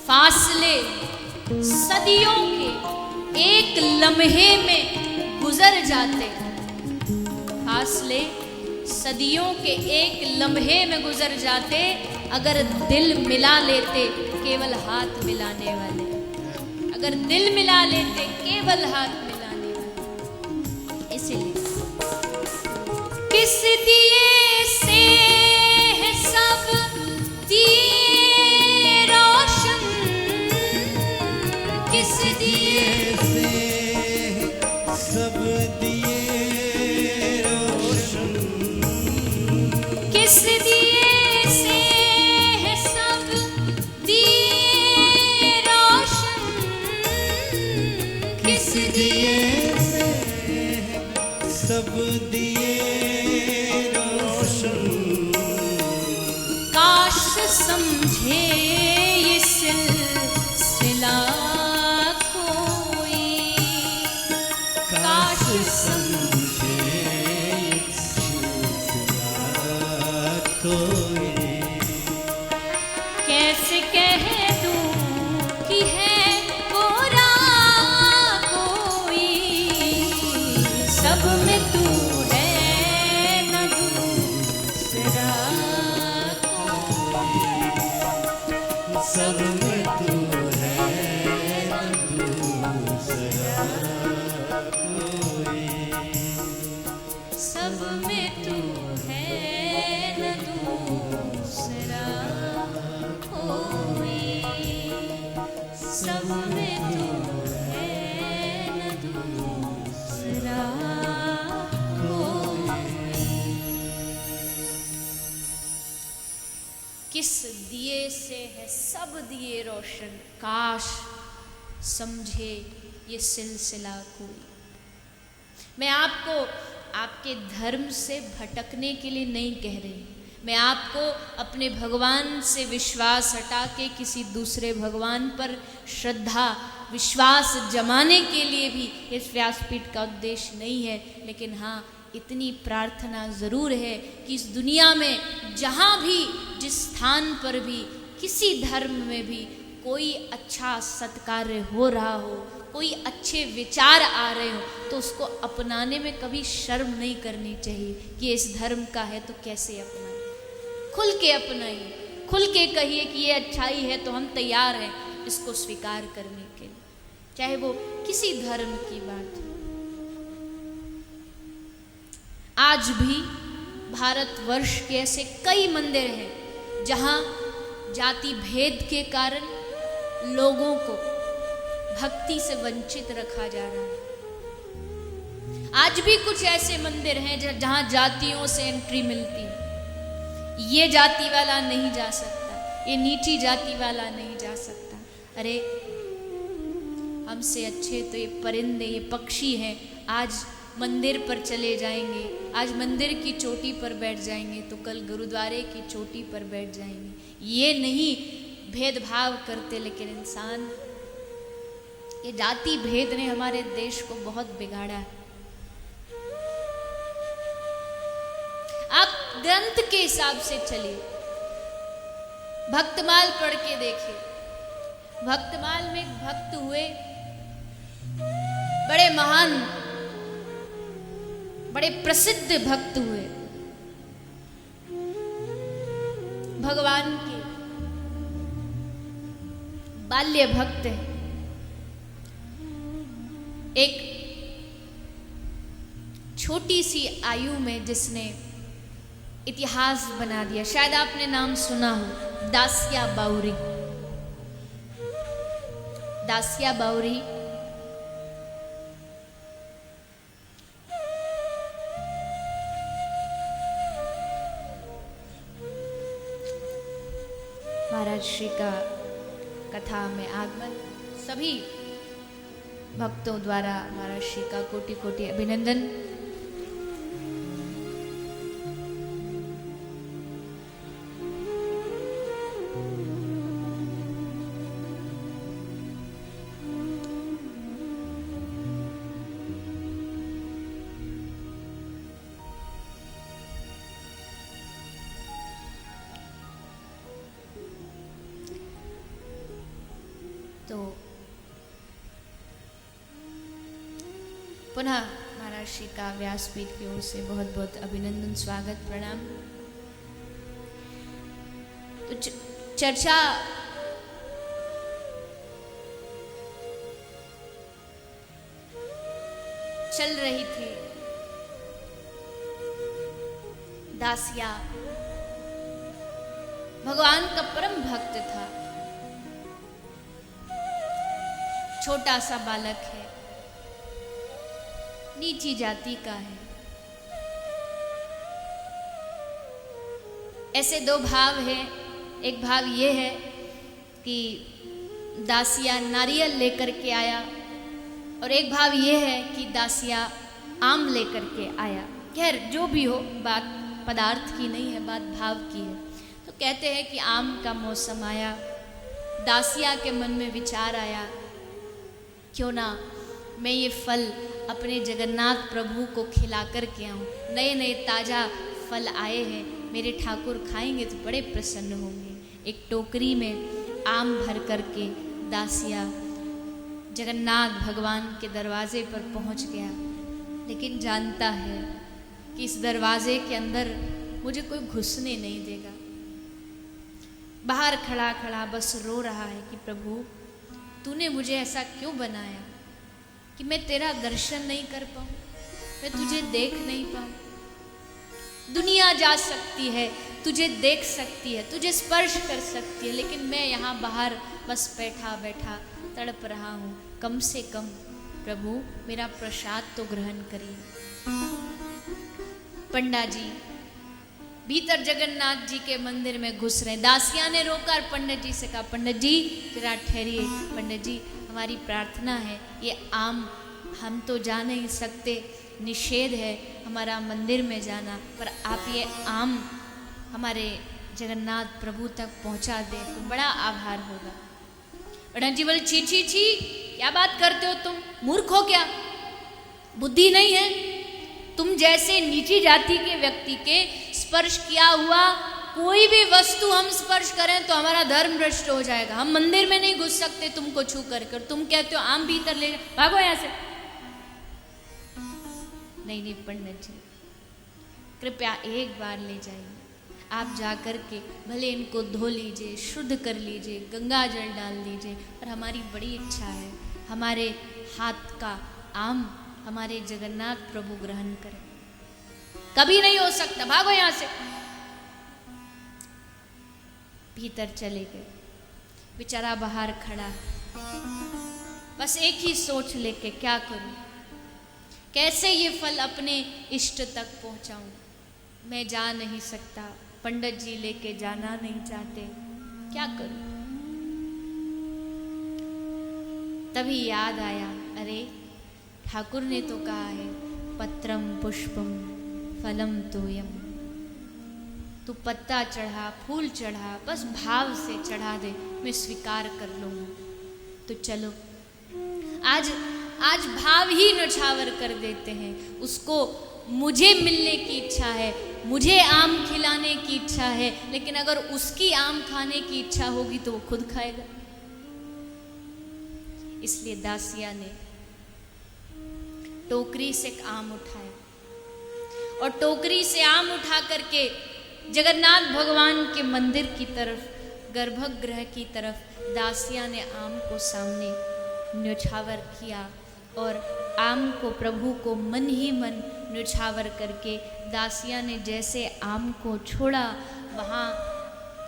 फासले सदियों के एक लम्हे में गुजर जाते हैं। फासले सदियों के एक लम्हे में गुजर जाते अगर दिल मिला लेते केवल हाथ मिलाने वाले। अगर दिल मिला लेते केवल हाथ मिलाने वाले। इसलिए किस दिए से है सब दिए रोशन, किस दिए से सब दिए रोशन। किस दिए से है कैसे कह दूं कि है गोरा कोई, सब में तू है न दूसरा कोई, सब में तू है न दूसरा कोई, सब में तू है न दूसरा कोई, सब में तू है न दूसरा कोई। किस दिए से है सब दिए रोशन, काश समझे ये सिलसिला कोई। मैं आपको आपके धर्म से भटकने के लिए नहीं कह रही, मैं आपको अपने भगवान से विश्वास हटा के किसी दूसरे भगवान पर श्रद्धा विश्वास जमाने के लिए भी इस व्यासपीठ का उद्देश्य नहीं है। लेकिन हाँ, इतनी प्रार्थना ज़रूर है कि इस दुनिया में जहाँ भी जिस स्थान पर भी किसी धर्म में भी कोई अच्छा सत्कार्य हो रहा हो, कोई अच्छे विचार आ रहे हो, तो उसको अपनाने में कभी शर्म नहीं करनी चाहिए कि इस धर्म का है तो कैसे अपनाएं। खुल के अपनाइए, खुल के कहिए कि ये अच्छाई है तो हम तैयार हैं इसको स्वीकार करने के लिए, चाहे वो किसी धर्म की बात हो। आज भी भारतवर्ष के ऐसे कई मंदिर हैं जहाँ जाति भेद के कारण लोगों को भक्ति से वंचित रखा जा रहा है। आज भी कुछ ऐसे मंदिर हैं जहाँ जातियों से एंट्री मिलती है, ये जाति वाला नहीं जा सकता, ये नीची जाति वाला नहीं जा सकता। अरे हमसे अच्छे तो ये परिंदे, ये पक्षी हैं, आज मंदिर पर चले जाएंगे, आज मंदिर की चोटी पर बैठ जाएंगे तो कल गुरुद्वारे की चोटी पर बैठ जाएंगे। ये नहीं भेदभाव करते, लेकिन इंसान, ये जाति भेद ने हमारे देश को बहुत बिगाड़ा है। आप ग्रंथ के हिसाब से चलिए, भक्तमाल पढ़ के देखिए। भक्तमाल में एक भक्त हुए, बड़े महान, बड़े प्रसिद्ध भक्त हुए, भगवान के बाल्य भक्त है। एक छोटी सी आयु में जिसने इतिहास बना दिया, शायद आपने नाम सुना हो, दासिया बाउरी। दासिया बाउरी महाराज श्री का कथा में आगमन, सभी भक्तों द्वारा महाराज श्री का कोटि कोटि अभिनंदन। तो पुनः महाराज श्री का व्यासपीठ की ओर से बहुत बहुत अभिनंदन, स्वागत, प्रणाम। तो चर्चा चल रही थी। दासिया भगवान का परम भक्त था, छोटा सा बालक है, नीची जाति का है। ऐसे दो भाव हैं, एक भाव ये है कि दासिया नारियल लेकर के आया, और एक भाव ये है कि दासिया आम लेकर के आया। खैर जो भी हो, बात पदार्थ की नहीं है, बात भाव की है। तो कहते हैं कि आम का मौसम आया, दासिया के मन में विचार आया, क्यों ना मैं ये फल अपने जगन्नाथ प्रभु को खिला कर के आऊँ। नए नए ताज़ा फल आए हैं, मेरे ठाकुर खाएंगे तो बड़े प्रसन्न होंगे। एक टोकरी में आम भर करके दासिया जगन्नाथ भगवान के दरवाजे पर पहुंच गया, लेकिन जानता है कि इस दरवाजे के अंदर मुझे कोई घुसने नहीं देगा। बाहर खड़ा खड़ा बस रो रहा है कि प्रभु तूने मुझे ऐसा क्यों बनाया कि मैं तेरा दर्शन नहीं कर पाऊँ, मैं तुझे देख नहीं पाऊँ। दुनिया जा सकती है, तुझे देख सकती है, तुझे स्पर्श कर सकती है, लेकिन मैं यहाँ बाहर बस बैठा बैठा तड़प रहा हूँ। कम से कम प्रभु मेरा प्रसाद तो ग्रहण करिए। पंडा जी भीतर जगन्नाथ जी के मंदिर में घुस रहे। दासिया ने रोकर पंडित जी से कहा, पंडित जी जरा ठहरिए। पंडित जी हमारी प्रार्थना है, ये आम हम तो जा नहीं सकते, निषेध है हमारा मंदिर में जाना, पर आप ये आम हमारे जगन्नाथ प्रभु तक पहुंचा दें तो बड़ा आभार होगा। पंडित जी बोले, छी छी छी, क्या बात करते हो तुम, मूर्ख हो क्या, बुद्धि नहीं है? तुम जैसे नीची जाति के व्यक्ति के स्पर्श किया हुआ कोई भी वस्तु हम स्पर्श करें तो हमारा धर्म भ्रष्ट हो जाएगा। हम मंदिर में नहीं घुस सकते तुमको छू कर। तुम कहते हो आम भीतर ले, भागो यहाँ से। नहीं नहीं पंडित जी, कृपया एक बार ले जाइए। आप जाकर के भले इनको धो लीजिए, शुद्ध कर लीजिए, गंगा जल डाल दीजिए, पर हमारी बड़ी इच्छा है हमारे हाथ का आम हमारे जगन्नाथ प्रभु ग्रहण करें। कभी नहीं हो सकता, भागो यहां से। भीतर चले गए। बेचारा बाहर खड़ा, बस एक ही सोच लेके, क्या करूं, कैसे ये फल अपने इष्ट तक पहुंचाऊं। मैं जा नहीं सकता, पंडित जी लेके जाना नहीं चाहते, क्या करूं। तभी याद आया, अरे ठाकुर ने तो कहा है, पत्रम पुष्पम फलम तोयम। तू पत्ता चढ़ा, फूल चढ़ा, बस भाव से चढ़ा दे, मैं स्वीकार कर लूंगा। तो चलो आज भाव ही नछावर कर देते हैं। उसको मुझे मिलने की इच्छा है, मुझे आम खिलाने की इच्छा है, लेकिन अगर उसकी आम खाने की इच्छा होगी तो वो खुद खाएगा। इसलिए दासिया ने टोकरी से आम उठाया और टोकरी से आम उठा करके जगन्नाथ भगवान के मंदिर की तरफ, गर्भगृह की तरफ दासिया ने आम को सामने न्योछावर किया और आम को प्रभु को मन ही मन न्योछावर करके दासिया ने जैसे आम को छोड़ा, वहाँ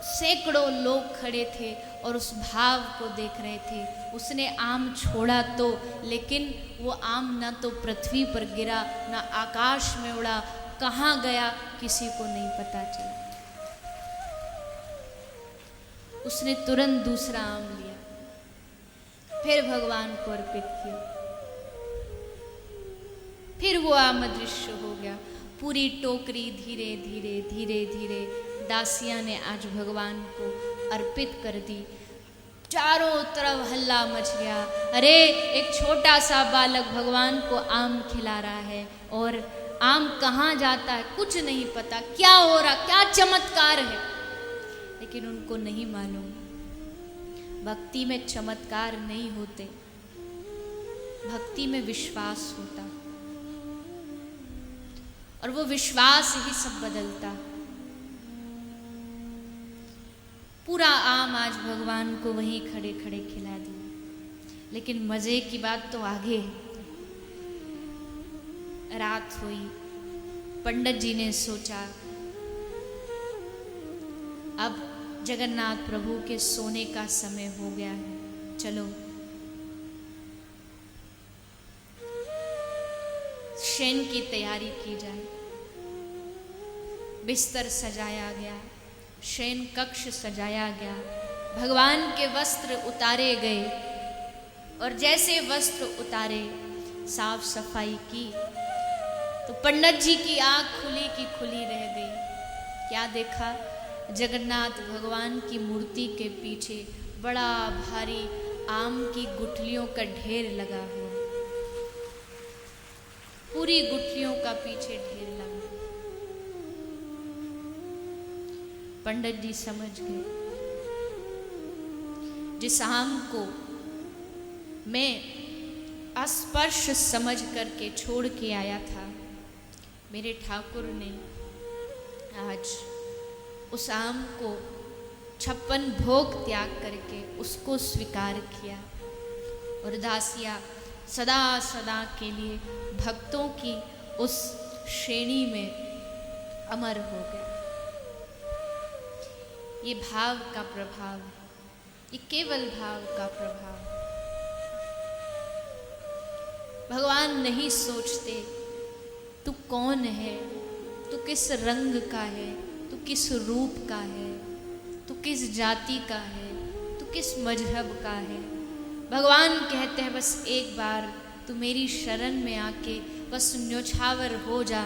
सैकड़ों लोग खड़े थे और उस भाव को देख रहे थे। उसने आम छोड़ा तो, लेकिन वो आम ना तो पृथ्वी पर गिरा, ना आकाश में उड़ा, कहाँ गया किसी को नहीं पता चला। उसने तुरंत दूसरा आम लिया, फिर भगवान को अर्पित किया, फिर वो आम अदृश्य हो गया। पूरी टोकरी धीरे धीरे धीरे धीरे दासिया ने आज भगवान को अर्पित कर दी। चारों तरफ हल्ला मच गया, अरे एक छोटा सा बालक भगवान को आम खिला रहा है और आम कहाँ जाता है कुछ नहीं पता, क्या हो रहा, क्या चमत्कार है। लेकिन उनको नहीं मालूम, भक्ति में चमत्कार नहीं होते, भक्ति में विश्वास होता, और वो विश्वास ही सब बदलता। पूरा आम आज भगवान को वहीं खड़े खड़े खिला दिया। लेकिन मजे की बात तो आगे है। रात हुई, पंडित जी ने सोचा अब जगन्नाथ प्रभु के सोने का समय हो गया है, चलो शयन की तैयारी की जाए। बिस्तर सजाया गया, शयन कक्ष सजाया गया, भगवान के वस्त्र उतारे गए और जैसे वस्त्र उतारे, साफ सफाई की, तो पंडित जी की आंख खुली की खुली रह गई। क्या देखा? जगन्नाथ भगवान की मूर्ति के पीछे बड़ा भारी आम की गुठलियों का ढेर लगा हुआ, पूरी गुठलियों का पीछे ढेर लगा। पंडित जी समझ गए जिस आम को मैं स्पर्श समझ करके छोड़ के आया था, मेरे ठाकुर ने आज उस आम को 56 भोग त्याग करके उसको स्वीकार किया और दासिया सदा सदा के लिए भक्तों की उस श्रेणी में अमर हो गया। ये भाव का प्रभाव है, ये केवल भाव का प्रभाव। भगवान नहीं सोचते तू कौन है, तू किस रंग का है, तू किस रूप का है, तू किस जाति का है, तू किस मजहब का है। भगवान कहते हैं बस एक बार तू मेरी शरण में आके बस न्योछावर हो जा।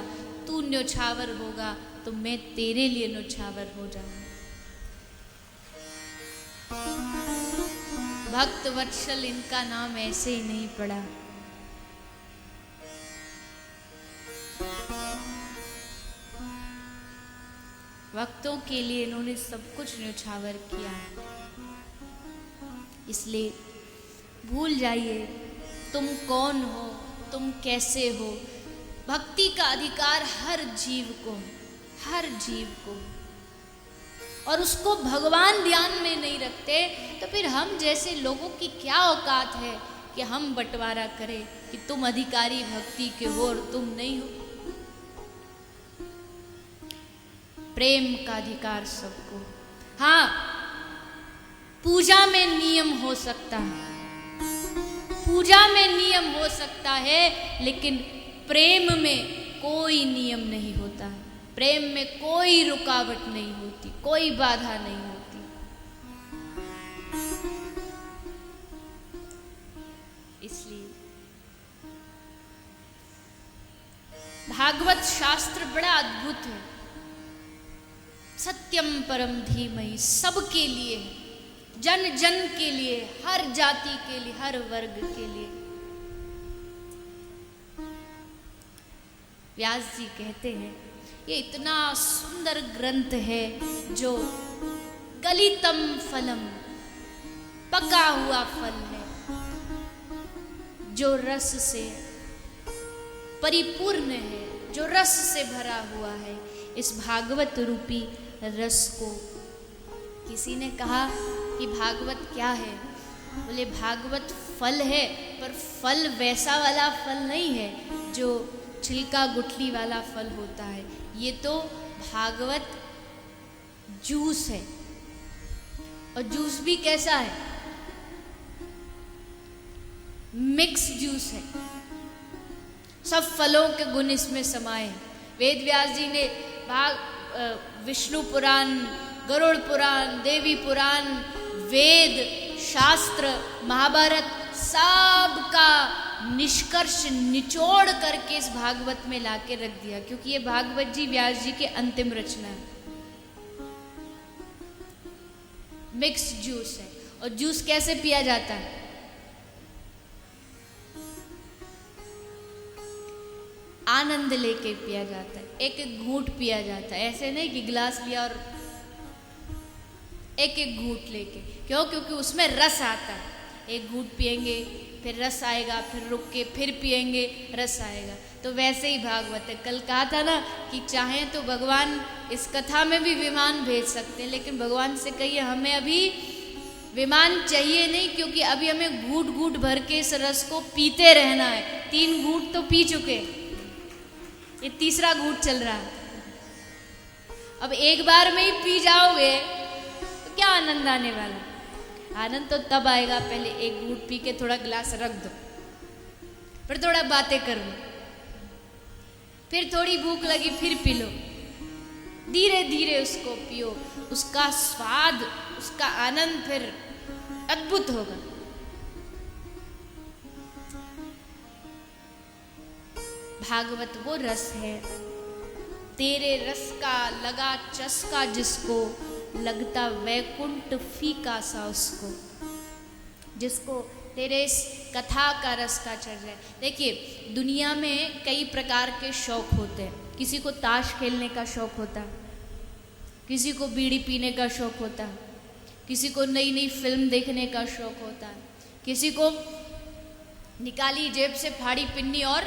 तू न्योछावर होगा तो मैं तेरे लिए न्योछावर हो जाऊंगा। भक्त वत्सल इनका नाम ऐसे ही नहीं पड़ा। भक्तों के लिए इन्होंने सब कुछ न्योछावर किया है। इसलिए भूल जाइए तुम कौन हो, तुम कैसे हो। भक्ति का अधिकार हर जीव को, हर जीव को। और उसको भगवान ध्यान में नहीं रखते तो फिर हम जैसे लोगों की क्या औकात है कि हम बंटवारा करें कि तुम अधिकारी भक्ति के हो और तुम नहीं हो। प्रेम का अधिकार सबको। हाँ, पूजा में नियम हो सकता है, पूजा में नियम हो सकता है, लेकिन प्रेम में कोई नियम नहीं होता है। प्रेम में कोई रुकावट नहीं होती, कोई बाधा नहीं होती। इसलिए भागवत शास्त्र बड़ा अद्भुत है। सत्यम परम धीमहि, सबके लिए है, जन जन के लिए, हर जाति के लिए, हर वर्ग के लिए। व्यास जी कहते हैं ये इतना सुंदर ग्रंथ है जो गलितम फलम, पका हुआ फल है, जो रस से परिपूर्ण है, जो रस से भरा हुआ है। इस भागवत रूपी रस को किसी ने कहा कि भागवत क्या है? बोले भागवत फल है, पर फल वैसा वाला फल नहीं है जो छिलका गुठली वाला फल होता है। ये तो भागवत जूस है। और जूस भी कैसा है? मिक्स जूस है। सब फलों के गुण इसमें समाये हैं। वेद व्यास जी ने विष्णु पुराण, गरुड़ पुराण, देवी पुराण, वेद, शास्त्र, महाभारत, सब का निष्कर्ष निचोड़ करके इस भागवत में लाके रख दिया, क्योंकि ये भागवत जी व्यास जी के अंतिम रचना है। मिक्स जूस है। और जूस कैसे पिया जाता है? आनंद लेके पिया जाता है, एक एक घूंट पिया जाता है। ऐसे नहीं कि गिलास लिया और एक एक घूंट लेके। क्यों? क्योंकि उसमें रस आता है। एक घूंट पिएंगे, फिर रस आएगा, फिर रुक के फिर पिएंगे, रस आएगा। तो वैसे ही भागवत है। कल कहा था ना कि चाहें तो भगवान इस कथा में भी विमान भेज सकते हैं, लेकिन भगवान से कहिए हमें अभी विमान चाहिए नहीं, क्योंकि अभी हमें घूंट घूंट भर के इस रस को पीते रहना है। 3 घूंट तो पी चुके, ये तीसरा घूंट चल रहा है। अब एक बार में ही पी जाओगे तो क्या आनंद आने वाला? आनंद तो तब आएगा पहले एक घूंट पी के थोड़ा गिलास रख दो, फिर थोड़ा बातें कर लो, फिर थोड़ी भूख लगी फिर पी लो। धीरे धीरे उसको पियो, उसका स्वाद, उसका आनंद फिर अद्भुत होगा। भागवत वो रस है, तेरे रस का लगा चस्का जिसको, लगता वैकुंठ फीका सा उसको। जिसको तेरे इस कथा का रस का चढ़ जाए। देखिए, दुनिया में कई प्रकार के शौक होते हैं। किसी को ताश खेलने का शौक होता है, किसी को बीड़ी पीने का शौक होता है, किसी को नई नई फिल्म देखने का शौक होता है, किसी को निकाली जेब से फाड़ी पिन्नी। और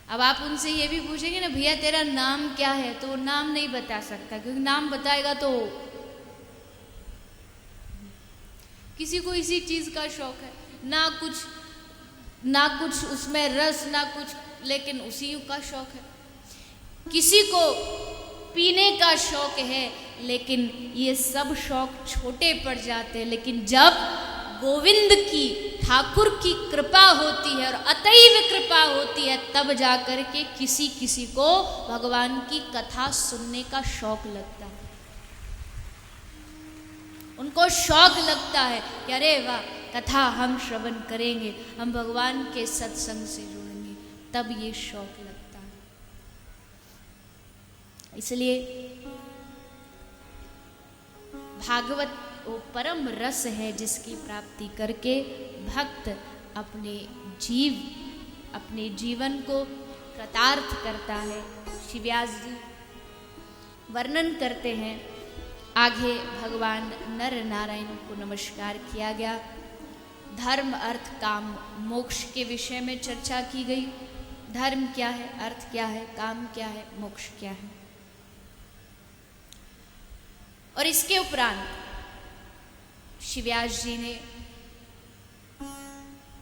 अब आप उनसे ये भी पूछेंगे ना, भैया तेरा नाम क्या है, तो वो नाम नहीं बता सकता, क्योंकि नाम बताएगा तो किसी को इसी चीज का शौक है, ना कुछ उसमें रस ना कुछ, लेकिन उसी का शौक है। किसी को पीने का शौक है, लेकिन ये सब शौक छोटे पड़ जाते हैं। लेकिन जब गोविंद की, ठाकुर की कृपा होती है और अतैव कृपा होती है, तब जाकर के किसी किसी को भगवान की कथा सुनने का शौक लगता है। उनको शौक लगता है कि अरे वाह, कथा हम श्रवण करेंगे, हम भगवान के सत्संग से जुड़ेंगे, तब ये शौक लगता है। इसलिए भागवत वो परम रस है जिसकी प्राप्ति करके भक्त अपने जीवन को कृतार्थ करता है। श्री व्यास जी वर्णन करते हैं, आगे भगवान नर नारायण को नमस्कार किया गया, धर्म अर्थ काम मोक्ष के विषय में चर्चा की गई। धर्म क्या है, अर्थ क्या है, काम क्या है, मोक्ष क्या है। और इसके उपरांत श्री व्यास जी ने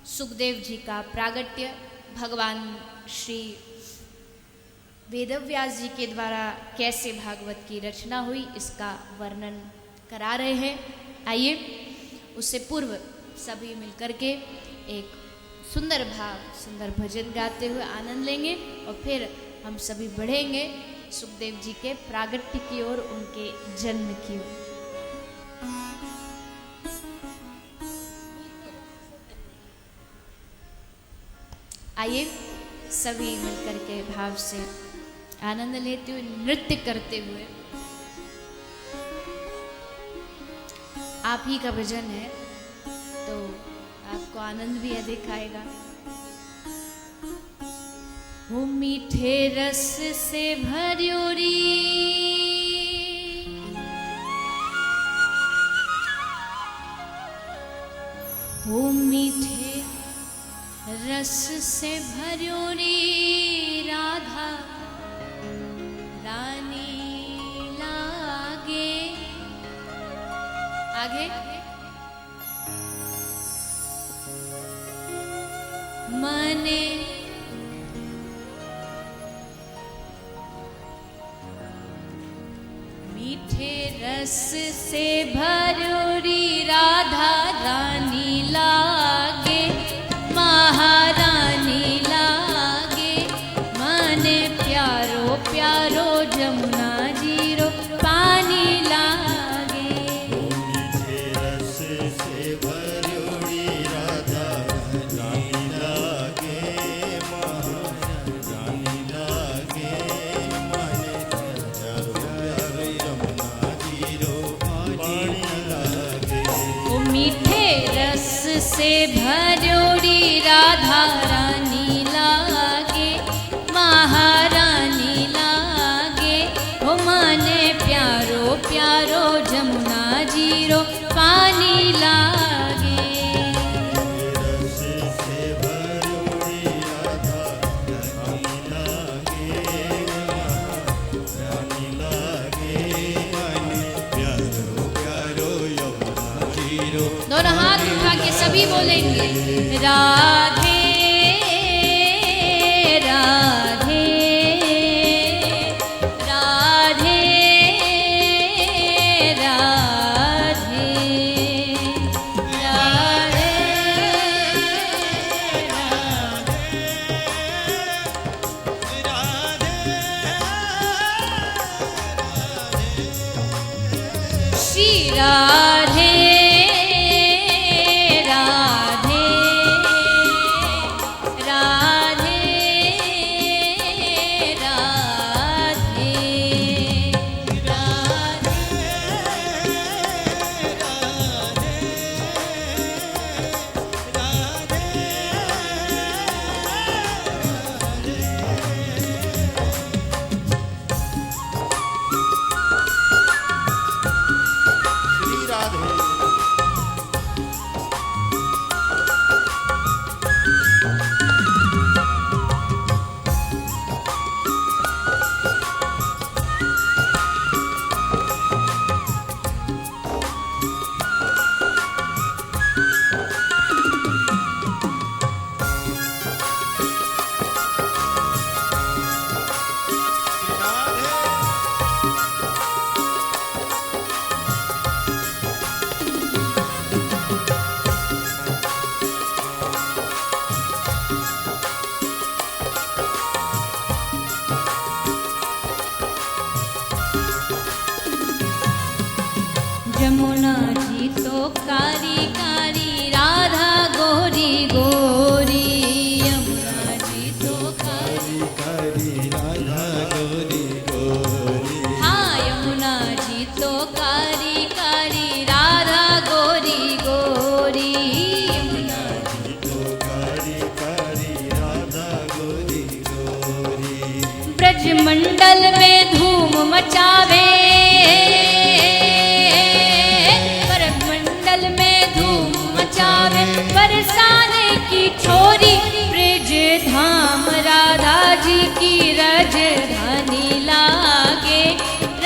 सुखदेव जी का प्रागट्य भगवान श्री वेदव्यास जी के द्वारा कैसे भागवत की रचना हुई, इसका वर्णन करा रहे हैं। आइए उससे पूर्व सभी मिलकर के एक सुंदर भजन गाते हुए आनंद लेंगे और फिर हम सभी बढ़ेंगे सुखदेव जी के प्रागट्य की ओर, उनके जन्म की ओर। आइए सभी मिलकर के भाव से आनंद लेते हुए, नृत्य करते हुए। आप ही का भजन है तो आपको आनंद भी अधिक आएगा। वो मीठे रस से भर्योरी, वो मीठे रस से भर्योरी राधा रानी लागे। आगे मने मीठे रस से भर्योरी राधा रानी लागे, महारानी लागे। मने प्यारो प्यारो जमुना जीरो पानी लागे। मीठे रस से भर्योरी राधा रानी लागे, महारानी लागे। मने प्यारो प्यारो जमुना जीरो पानी लागे। वो मीठे रस से भर्योरी राधा रानी लागे, महारानी लागे। हो मने प्यारो प्यारो जमुना जीरो पानी लागे। रस से भर्योरी राधा रानी लागे, रानी लागे। मने प्यारो प्यारो यमुना जीरो। दोनों हाथ उठा के सभी बोलेंगे, राधे राधे राधे राधे राधे श्री राधे राधे राधे मचावे, मंडल में धूम मचावे, बरसाने की छोरी ब्रज धाम राधा जी की राजधानी लागे,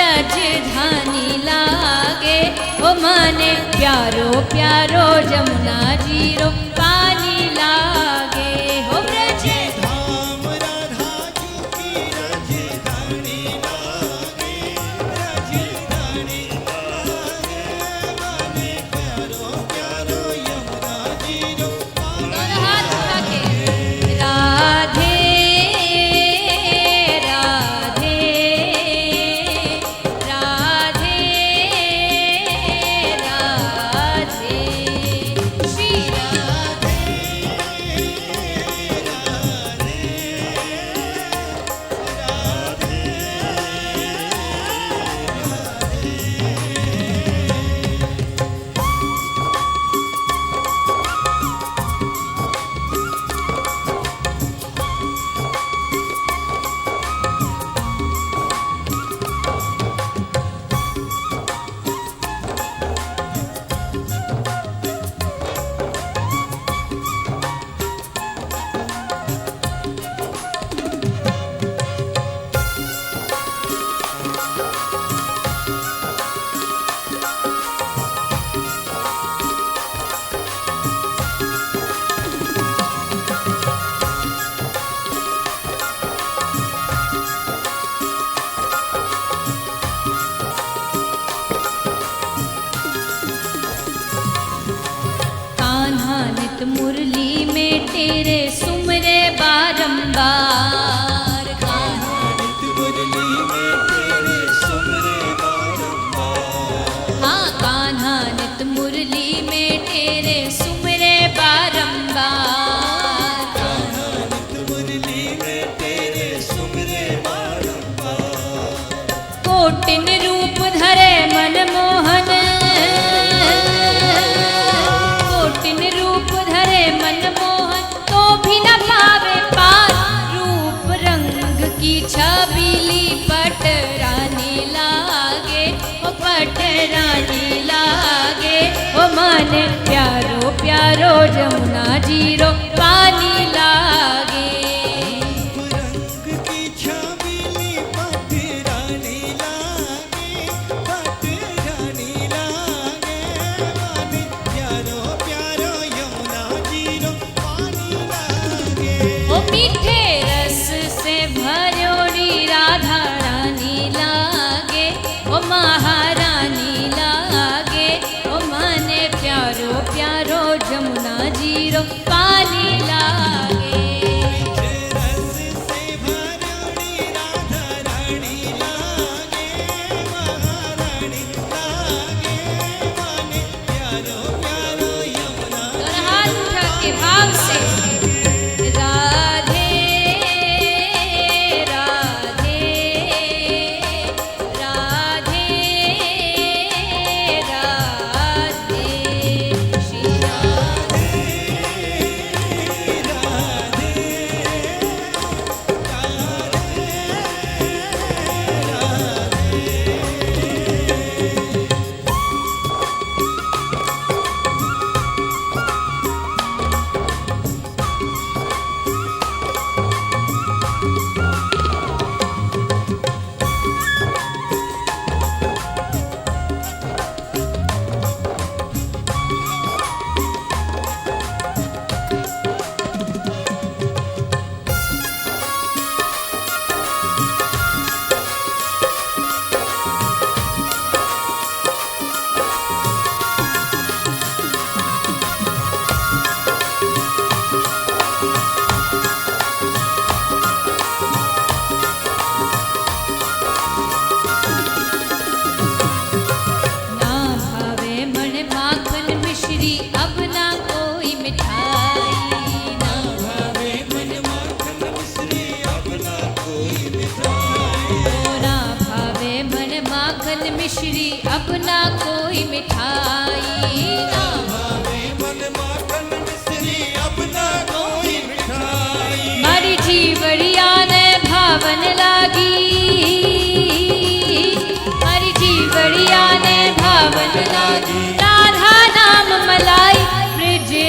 राजधानी लागे। ओ माने प्यारो प्यारो जमुना जीरो पानी लागे, हो ब्रज धाम राधा जी की राजधानी लागे, राजधानी लागे। माने प्यारो प्यारो यमुना जीरो पानी हाथ उठा के राधे राधे राधे राधे श्री राधे कान्हा नित मुरली में तेरे सुमरे बारंबार, कान्हा नित मुरली में तेरे सुमरे बारंबार। हाँ कान्हा नित मुरली में तेरे सुमरे बारंबार, कान्हा नित मुरली में तेरे सुमरे बारंबार। कोटिन रूप धरे मनमोहन, कोटिन रूप धरे मनमोहन, तो भी न पावे पार रूप रंग की छबीली पटरानी लागे, ओ पटरानी लागे। ओ मन प्यारो प्यारो जमुना जीरो पानी लागे, रंग की छबीली पटरानी लागे, पटरानी लागे। माने प्यारो प्यारो यमुना जीरो पानी लागे। ओ मीठे रस से भरोड़ी राधा रानी लागे, ओ महारानी लागे। ओ माने प्यारो प्यारो जमुना जीरो पानी लागे, रस से भरोड़ी राधा रानी लागे, महारानी लागे। माने प्यारो प्यारो यमुना और हाथ उठा के भाव से राधे राधे राधे राधे श्री राधे मिश्री अब ना कोई मिठाई ना भावे मन माखन मिश्री अब ना कोई मिठाई। मारी जीवड़िया ने भावन लागी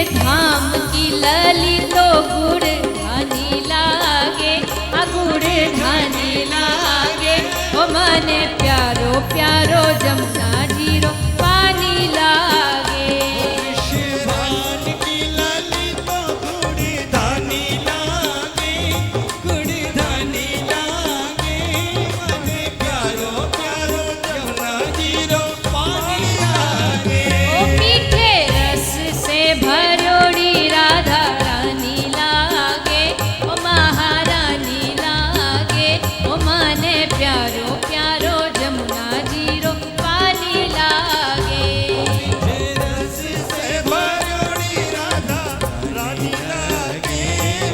धाम की ललितो गुड़ ढानी लागे, गुड़ ढानी लागे। ओ मने प्यारो प्यारो जमुना जीरो पानी लागे। शिवान की ललितो गुड़ ढानी लागे, गुड़ ढानी लागे। मने प्यारो प्यारो जमुना जीरो पानी लागे। ओ मीठे रस से भरोड़ी राधा रानी लागे, ओ महारानी लागे। ओ मने प्यारो प्यारो जमुना जीरो पानी लागे। रस से भरोड़ी राधा रानी लागे,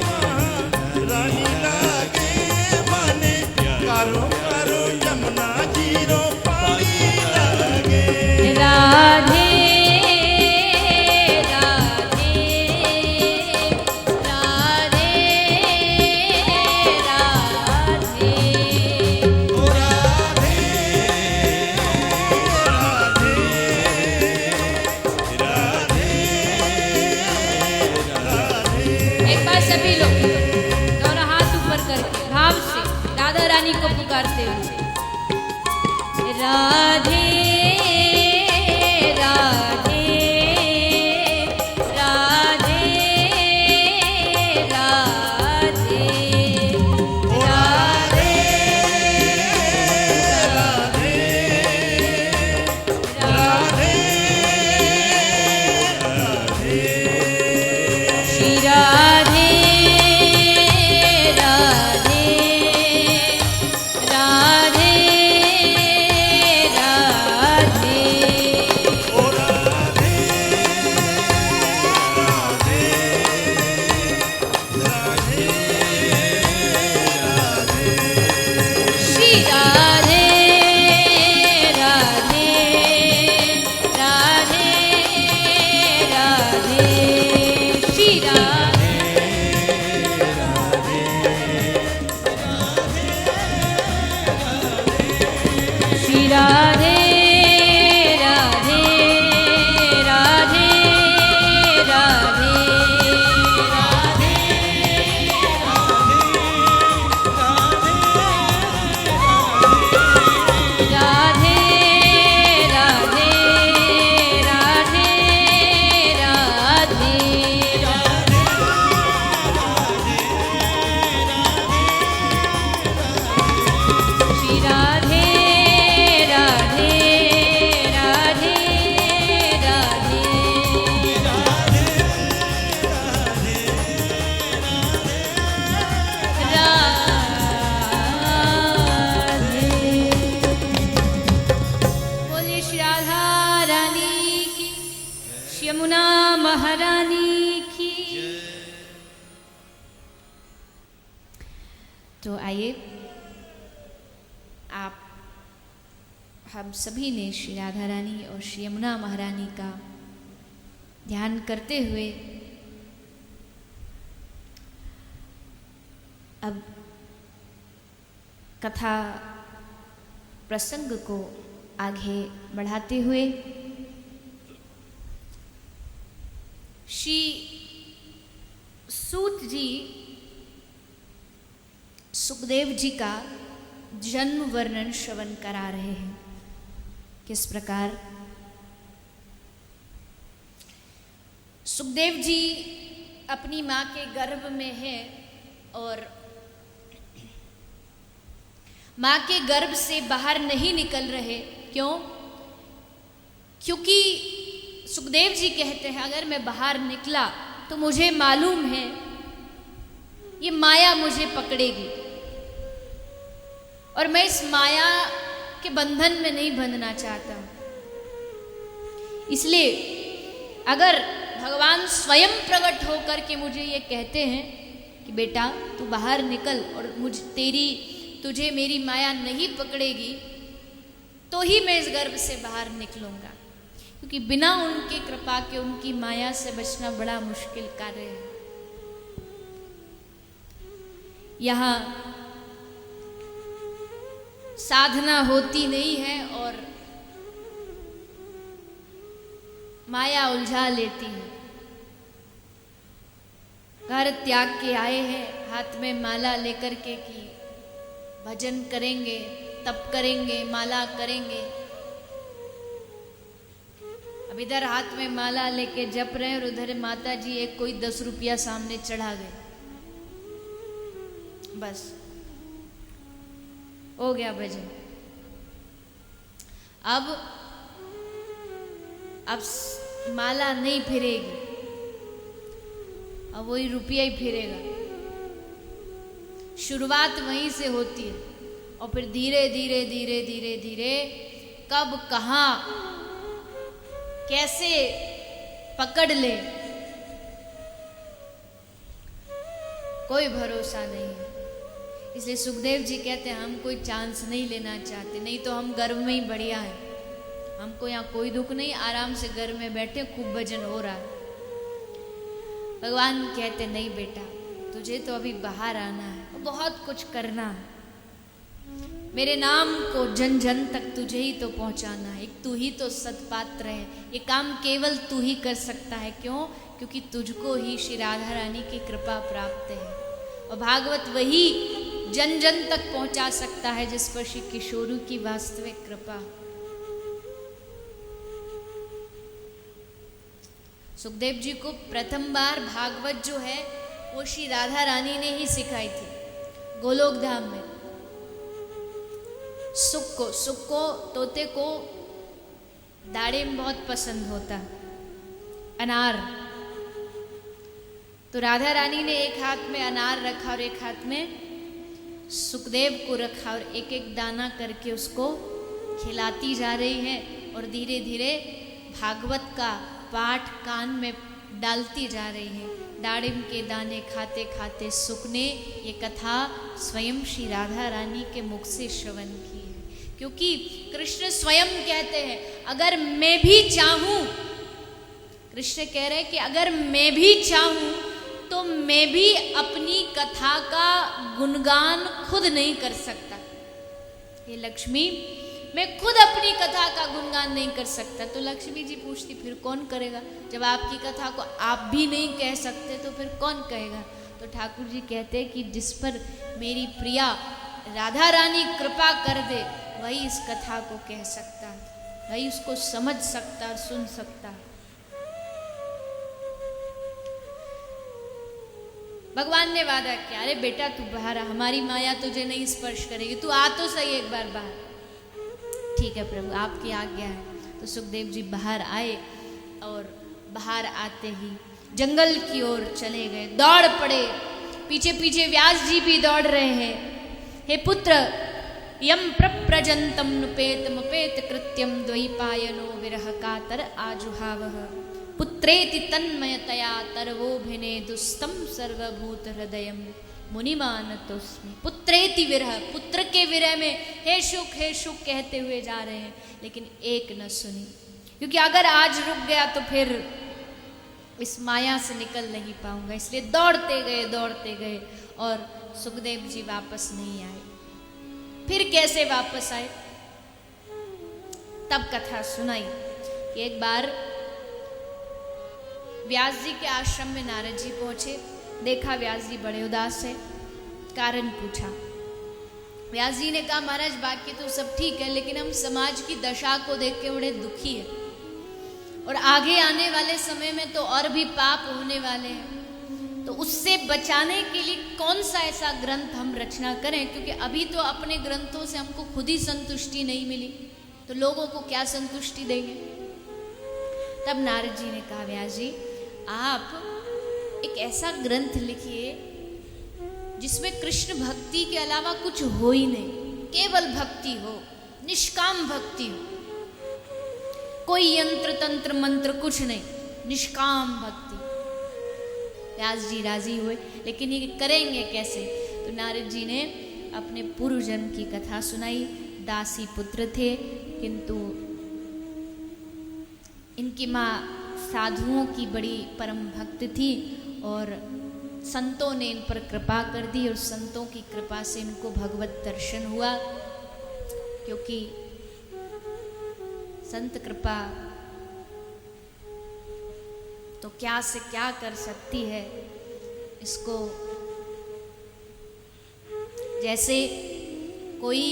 महारानी लागे। मने प्यारो प्यारो जमुना जीरो पानी लागे। राधे राधे राधे राधे। ओ राधे राधे राधे राधे। एक बार सभी लोग दोनों हाथ ऊपर करके भाव से राधा रानी को पुकारते हुए राधे राधे राधे राधे ओ राधे राधे राधे राधे। श्री राधे राधे राधे राधे। ओ राधे राधे राधे राधे। श्री राधे राधे राधे राधे। श्री राधे श्री राधे राधे राधे राधे राधे। राधे राधे राधे राधे। श्री राधे राधे राधे राधे। राधे। बोलिए श्री राधा रानी की, श्री यमुना महारानी की। तो आइए आप हम सभी ने श्री राधा रानी और श्री यमुना महारानी का ध्यान करते हुए अब कथा प्रसंग को आगे बढ़ाते हुए श्री सूत जी सुखदेव जी का जन्म वर्णन श्रवण करा रहे हैं। किस प्रकार सुखदेव जी अपनी माँ के गर्भ में हैं और माँ के गर्भ से बाहर नहीं निकल रहे। क्यों? क्योंकि सुखदेव जी कहते हैं अगर मैं बाहर निकला तो मुझे मालूम है ये माया मुझे पकड़ेगी और मैं इस माया के बंधन में नहीं बंधना चाहता। इसलिए अगर भगवान स्वयं प्रकट होकर के मुझे ये कहते हैं कि बेटा तू बाहर निकल और तुझे मेरी माया नहीं पकड़ेगी, तो ही मैं इस गर्भ से बाहर निकलूंगा। क्योंकि बिना उनकी कृपा के उनकी माया से बचना बड़ा मुश्किल कार्य है। यहाँ साधना होती नहीं है और माया उलझा लेती है। घर त्याग के आए हैं हाथ में माला लेकर के कि भजन करेंगे, तप करेंगे, माला करेंगे। अब इधर हाथ में माला लेके जप रहे हैं और उधर माता जी एक कोई 10 रुपया सामने चढ़ा गए, बस हो गया भजन। अब माला नहीं फिरेगी, अब वही रुपया ही फिरेगा। शुरुआत वहीं से होती है और फिर धीरे धीरे धीरे धीरे धीरे कब कहाँ कैसे पकड़ ले कोई भरोसा नहीं है। इसलिए सुखदेव जी कहते हैं हम कोई चांस नहीं लेना चाहते, नहीं तो हम गर्व में ही बढ़िया है, हमको यहाँ कोई दुख नहीं, आराम से घर में बैठे खूब भजन हो रहा है। भगवान कहते नहीं बेटा, तुझे तो अभी बाहर आना है, बहुत कुछ करना है, मेरे नाम को जन जन तक तुझे ही तो पहुंचाना है। एक तू ही तो सत्पात्र है, ये काम केवल तू ही कर सकता है। क्यों? क्योंकि तुझको ही श्री राधा रानी की कृपा प्राप्त है और भागवत वही जन जन तक पहुंचा सकता है जिस पर श्री किशोर की वास्तविक कृपा। सुखदेव जी को प्रथम बार भागवत जो है वो श्री राधा रानी ने ही सिखाई थी गोलोक धाम में। सुख को तोते को दाड़िम बहुत पसंद होता, अनार। तो राधा रानी ने एक हाथ में अनार रखा और एक हाथ में सुखदेव को रखा और एक एक दाना करके उसको खिलाती जा रही है और धीरे धीरे भागवत का पाठ कान में डालती जा रही है। दाड़िम के दाने खाते खाते सुख ने ये कथा स्वयं श्री राधा रानी के मुख से श्रवण की है। क्योंकि कृष्ण स्वयं कहते हैं अगर मैं भी चाहूं, कृष्ण कह रहे हैं कि अगर मैं भी चाहूं तो मैं भी अपनी कथा का गुणगान खुद नहीं कर सकता। ये लक्ष्मी, मैं खुद अपनी कथा का गुणगान नहीं कर सकता। तो लक्ष्मी जी पूछती फिर कौन करेगा? जब आपकी कथा को आप भी नहीं कह सकते तो फिर कौन कहेगा? तो ठाकुर जी कहते हैं कि जिस पर मेरी प्रिया राधा रानी कृपा कर दे वही इस कथा को कह सकता है, वही उसको समझ सकता और सुन सकता है। भगवान ने वादा किया, अरे बेटा तू बाहर आ, हमारी माया तुझे नहीं स्पर्श करेगी, तू आ तो सही एक बार बाहर। ठीक है प्रभु, आपकी आज्ञा है। तो सुखदेव जी बाहर आए और बाहर आते ही जंगल की ओर चले गए, दौड़ पड़े। पीछे पीछे व्यास जी भी दौड़ रहे हैं। हे पुत्र, यम प्रप्रजंतम नुपेतमुपेत कृत्यम द्वैपायनो विरह कातर आजुहावः पुत्रेति तन्मयतया तरवोभिने दुस्तम सर्वभूत हृदयम मुनिमानतोस्मि। पुत्रेति विरह, पुत्र के विरह में हे शुक कहते हुए जा रहे हैं, लेकिन एक न सुनी। क्योंकि अगर आज रुक गया तो फिर इस माया से निकल नहीं पाऊंगा। इसलिए दौड़ते गए और सुखदेव जी वापस नहीं आए। फिर कैसे वापस आए? तब कथा सुनाई कि एक बार व्यास जी के आश्रम में नारद जी पहुंचे। देखा व्यास जी बड़े उदास है, कारण पूछा। व्यास जी ने कहा महाराज बाकी तो सब ठीक है, लेकिन हम समाज की दशा को देख के बड़े दुखी है और आगे आने वाले समय में तो और भी पाप होने वाले हैं। तो उससे बचाने के लिए कौन सा ऐसा ग्रंथ हम रचना करें? क्योंकि अभी तो अपने ग्रंथों से हमको खुद ही संतुष्टि नहीं मिली, तो लोगों को क्या संतुष्टि देंगे? तब नारद जी ने कहा व्यास जी आप एक ऐसा ग्रंथ लिखिए जिसमें कृष्ण भक्ति के अलावा कुछ हो ही नहीं, केवल भक्ति हो, निष्काम भक्ति हो, कोई यंत्र तंत्र मंत्र कुछ नहीं, निष्काम भक्ति। व्यास जी राजी हुए, लेकिन ये करेंगे कैसे? तो नारद जी ने अपने पूर्व जन्म की कथा सुनाई। दासी पुत्र थे, किंतु इनकी माँ साधुओं की बड़ी परम भक्त थी और संतों ने इन पर कृपा कर दी और संतों की कृपा से इनको भगवत दर्शन हुआ। क्योंकि संत कृपा तो क्या से क्या कर सकती है, इसको जैसे कोई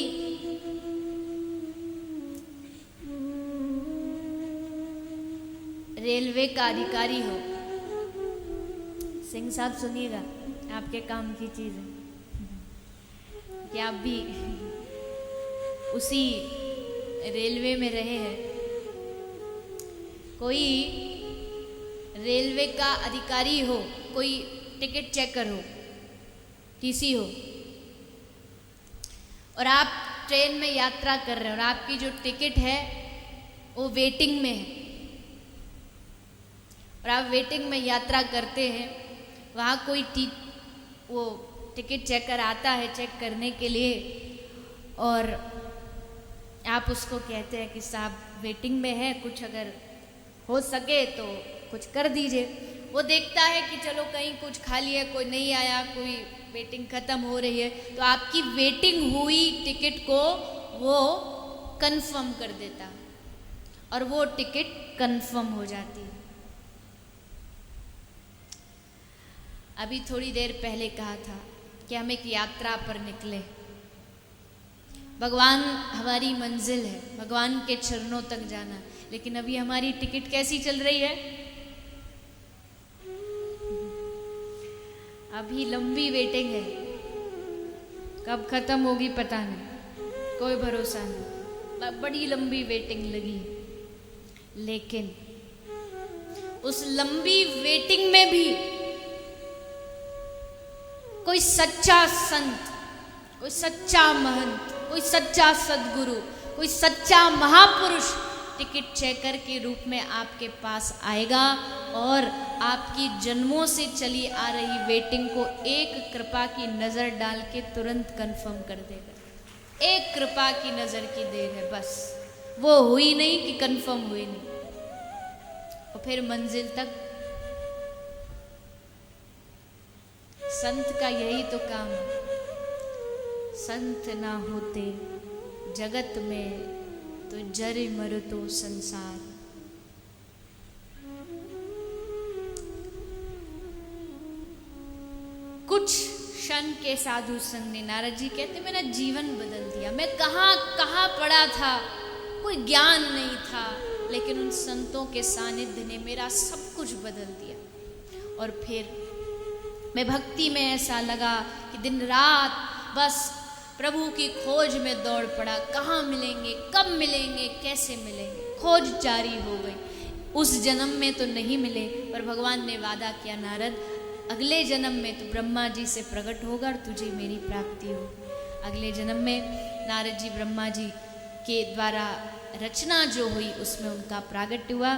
रेलवे का अधिकारी हो। सिंह साहब सुनिएगा, आपके काम की चीज है कि आप भी उसी रेलवे में रहे हैं। कोई रेलवे का अधिकारी हो, कोई टिकट चेकर हो, टीसी हो, और आप ट्रेन में यात्रा कर रहे हैं और आपकी जो टिकट है वो वेटिंग में है, और आप वेटिंग में यात्रा करते हैं। वहाँ कोई वो टिकट चेकर आता है चेक करने के लिए, और आप उसको कहते हैं कि साहब वेटिंग में है, कुछ अगर हो सके तो कुछ कर दीजिए। वो देखता है कि चलो कहीं कुछ खाली है, कोई नहीं आया, कोई वेटिंग ख़त्म हो रही है, तो आपकी वेटिंग हुई टिकट को वो कंफर्म कर देता और वो टिकट कंफर्म हो जाती है। अभी थोड़ी देर पहले कहा था कि हम एक यात्रा पर निकले। भगवान हमारी मंजिल है, भगवान के चरणों तक जाना, लेकिन अभी हमारी टिकट कैसी चल रही है? अभी लंबी वेटिंग है, कब खत्म होगी पता नहीं, कोई भरोसा नहीं, बड़ी लंबी वेटिंग लगी है। लेकिन उस लंबी वेटिंग में भी कोई सच्चा संत, कोई सच्चा महंत, कोई सच्चा सद्गुरु, कोई सच्चा महापुरुष टिकट चेकर के रूप में आपके पास आएगा और आपकी जन्मों से चली आ रही वेटिंग को एक कृपा की नज़र डाल के तुरंत कंफर्म कर देगा। एक कृपा की नज़र की देर है बस, वो हुई नहीं कि कंफर्म हुई नहीं, और फिर मंजिल तक। संत का यही तो काम है। संत ना होते जगत में तो जरे मरतो संसार। कुछ क्षण के साधु संग ने, नारद जी कहते मेरा जीवन बदल दिया। मैं कहाँ कहाँ पड़ा था, कोई ज्ञान नहीं था, लेकिन उन संतों के सानिध्य ने मेरा सब कुछ बदल दिया। और फिर मैं भक्ति में ऐसा लगा कि दिन रात बस प्रभु की खोज में दौड़ पड़ा। कहाँ मिलेंगे, कब मिलेंगे, कैसे मिलेंगे, खोज जारी हो गई। उस जन्म में तो नहीं मिले, पर भगवान ने वादा किया नारद अगले जन्म में तो ब्रह्मा जी से प्रकट होगा और तुझे मेरी प्राप्ति हो। अगले जन्म में नारद जी ब्रह्मा जी के द्वारा रचना जो हुई उसमें उनका प्रागट्य हुआ।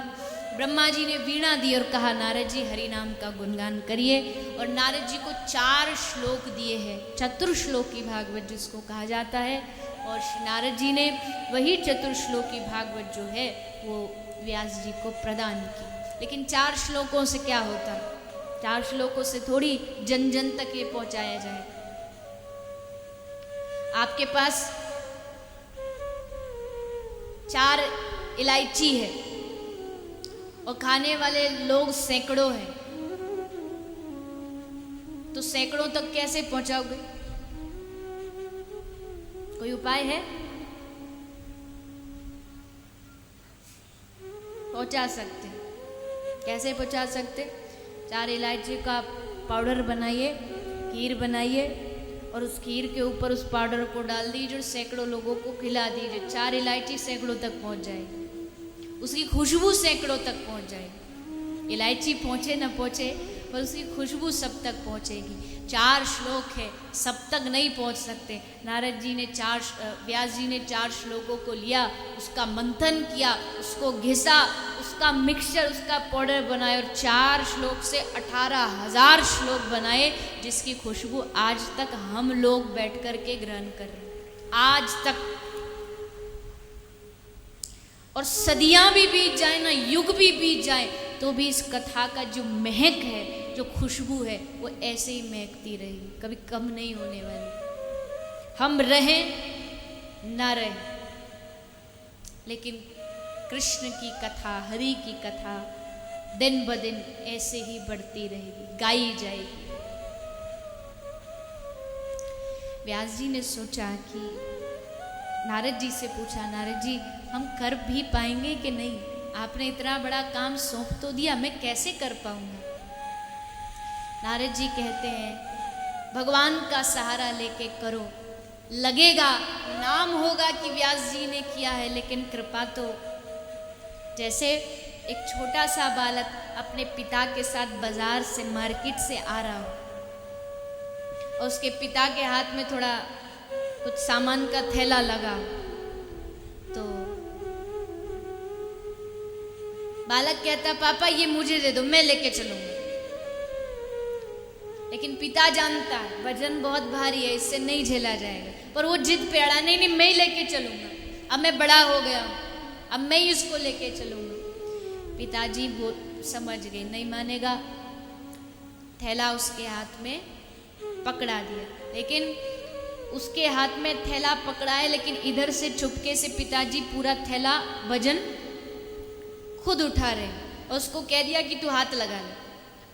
ब्रह्मा जी ने वीणा दी और कहा नारद जी हरि नाम का गुणगान करिए, और नारद जी को 4 श्लोक दिए हैं, चतुर्श्लोकी भागवत जिसको कहा जाता है। और श्री नारद जी ने वही चतुर्श्लोकी भागवत जो है वो व्यास जी को प्रदान की। लेकिन 4 श्लोकों से क्या होता है? 4 श्लोकों से थोड़ी जन जन तक ये पहुंचाया जाए। आपके पास 4 इलायची है और खाने वाले लोग सैकड़ों हैं, तो सैकड़ों तक कैसे पहुंचाओगे? कोई उपाय है? पहुंचा सकते। कैसे पहुंचा सकते? 4 इलायची का पाउडर बनाइए, खीर बनाइए, और उस खीर के ऊपर उस पाउडर को डाल दीजिए और सैकड़ों लोगों को खिला दीजिए। 4 इलायची सैकड़ों तक पहुंच जाएगी, उसकी खुशबू सैकड़ों तक पहुंच जाएगी। इलायची पहुंचे ना पहुंचे, पर उसकी खुशबू सब तक पहुंचेगी। 4 श्लोक है, सब तक नहीं पहुंच सकते। नारद जी ने व्यास जी ने 4 श्लोकों को लिया, उसका मंथन किया, उसको घिसा, उसका मिक्सचर, उसका पाउडर बनाया और 4 श्लोक से 18,000 श्लोक बनाए, जिसकी खुशबू आज तक हम लोग बैठ कर के ग्रहण कर रहे हैं, आज तक। और सदियां भी बीत जाए ना, युग भी बीत जाए, तो भी इस कथा का जो महक है, जो खुशबू है, वो ऐसे ही महकती रहेगी, कभी कम नहीं होने वाली। हम रहें ना रहें, लेकिन कृष्ण की कथा, हरि की कथा दिन ब दिन ऐसे ही बढ़ती रहेगी, गाई जाएगी। व्यास जी ने सोचा कि नारद जी से पूछा, नारद जी हम कर भी पाएंगे कि नहीं? आपने इतना बड़ा काम सौंप तो दिया, मैं कैसे कर पाऊंगा? नारद जी कहते हैं भगवान का सहारा लेके करो, लगेगा नाम होगा कि व्यास जी ने किया है, लेकिन कृपा तो जैसे एक छोटा सा बालक अपने पिता के साथ बाजार से मार्केट से आ रहा हो और उसके पिता के हाथ में थोड़ा कुछ सामान का थैला लगा, तो बालक कहता पापा ये मुझे दे दो, मैं लेके चलूंगा। लेकिन पिता जानता है वजन बहुत भारी है, इससे नहीं झेला जाएगा, पर वो जिद पे अड़ा, नहीं नहीं मैं लेके चलूंगा, अब मैं बड़ा हो गया हूं, अब मैं इसको लेके चलूंगा। पिताजी वो समझ गए नहीं मानेगा, थैला उसके हाथ में पकड़ा दिया, लेकिन उसके हाथ में थैला पकड़ाए, लेकिन इधर से चुपके से पिताजी पूरा थैला वजन खुद उठा रहे और उसको कह दिया कि तू हाथ लगा ले।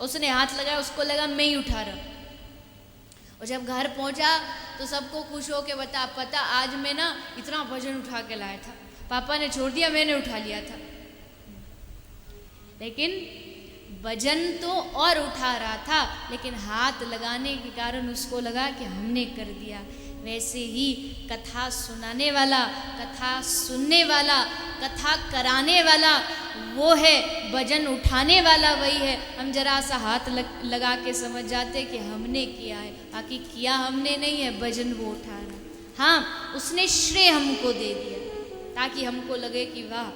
उसने हाथ लगाया, उसको लगा मैं ही उठा रहा। और जब घर पहुंचा तो सबको खुश हो के बता, पता आज मैं ना इतना वजन उठा के लाया था, पापा ने छोड़ दिया, मैंने उठा लिया था। लेकिन वजन तो और उठा रहा था, लेकिन हाथ लगाने के कारण उसको लगा कि हमने कर दिया। वैसे ही कथा सुनाने वाला, कथा सुनने वाला, कथा कराने वाला वो है, वजन उठाने वाला वही है। हम जरा सा हाथ लगा के समझ जाते कि हमने किया है, बाकी किया हमने नहीं है, वजन वो उठा रहा। हाँ, उसने श्रेय हमको दे दिया ताकि हमको लगे कि वाह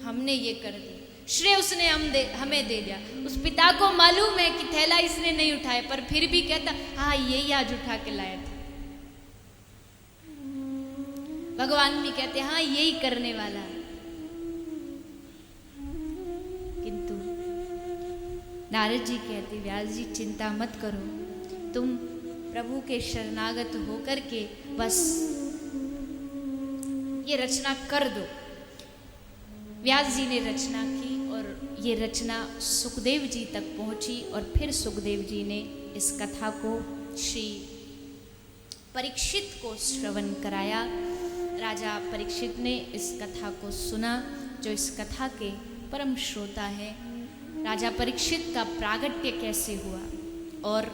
हमने ये कर दिया, श्रेय उसने हमें दे दिया। उस पिता को मालूम है कि थैला इसने नहीं उठाया, पर फिर भी कहता हाँ यही आज उठा के लाया था। भगवान भी कहते हाँ यही करने वाला है। किंतु नारद जी कहते व्यास जी चिंता मत करो, तुम प्रभु के शरणागत होकर के बस ये रचना कर दो। व्यास जी ने रचना की और ये रचना सुखदेव जी तक पहुंची और फिर सुखदेव जी ने इस कथा को श्री परीक्षित को श्रवण कराया। राजा परीक्षित ने इस कथा को सुना, जो इस कथा के परम श्रोता है। राजा परीक्षित का प्रागट्य कैसे हुआ और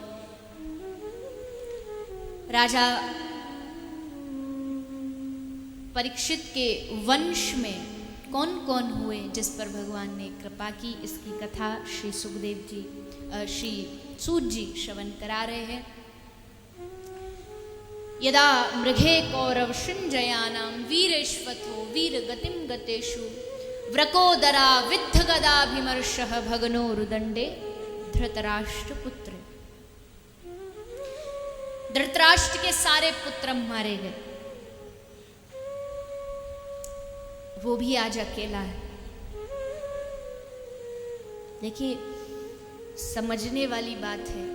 राजा परीक्षित के वंश में कौन कौन हुए जिस पर भगवान ने कृपा की, इसकी कथा श्री सुखदेव जी श्री सूत जी श्रवण करा रहे हैं। यदा मृगे कौरव शृंजयानां वीरेश्वतो वीर गतिम गतेषु व्रकोदरा विद्ध गदाभिमर्शः भगनो रुदंडे धृतराष्ट्र पुत्र। धृतराष्ट्र के सारे पुत्र मारे गए, वो भी आज अकेला है। देखिए समझने वाली बात है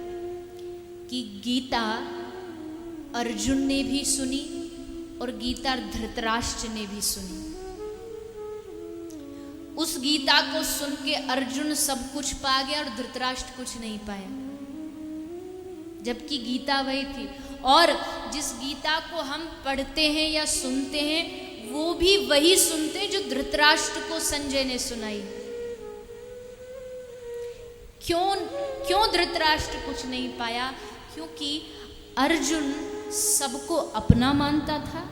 कि गीता अर्जुन ने भी सुनी और गीता धृतराष्ट्र ने भी सुनी। उस गीता को सुन के अर्जुन सब कुछ पा गया और धृतराष्ट्र कुछ नहीं पाया, जबकि गीता वही थी। और जिस गीता को हम पढ़ते हैं या सुनते हैं वो भी वही सुनते हैं जो धृतराष्ट्र को संजय ने सुनाई। क्यों धृतराष्ट्र कुछ नहीं पाया? क्योंकि अर्जुन सबको अपना मानता था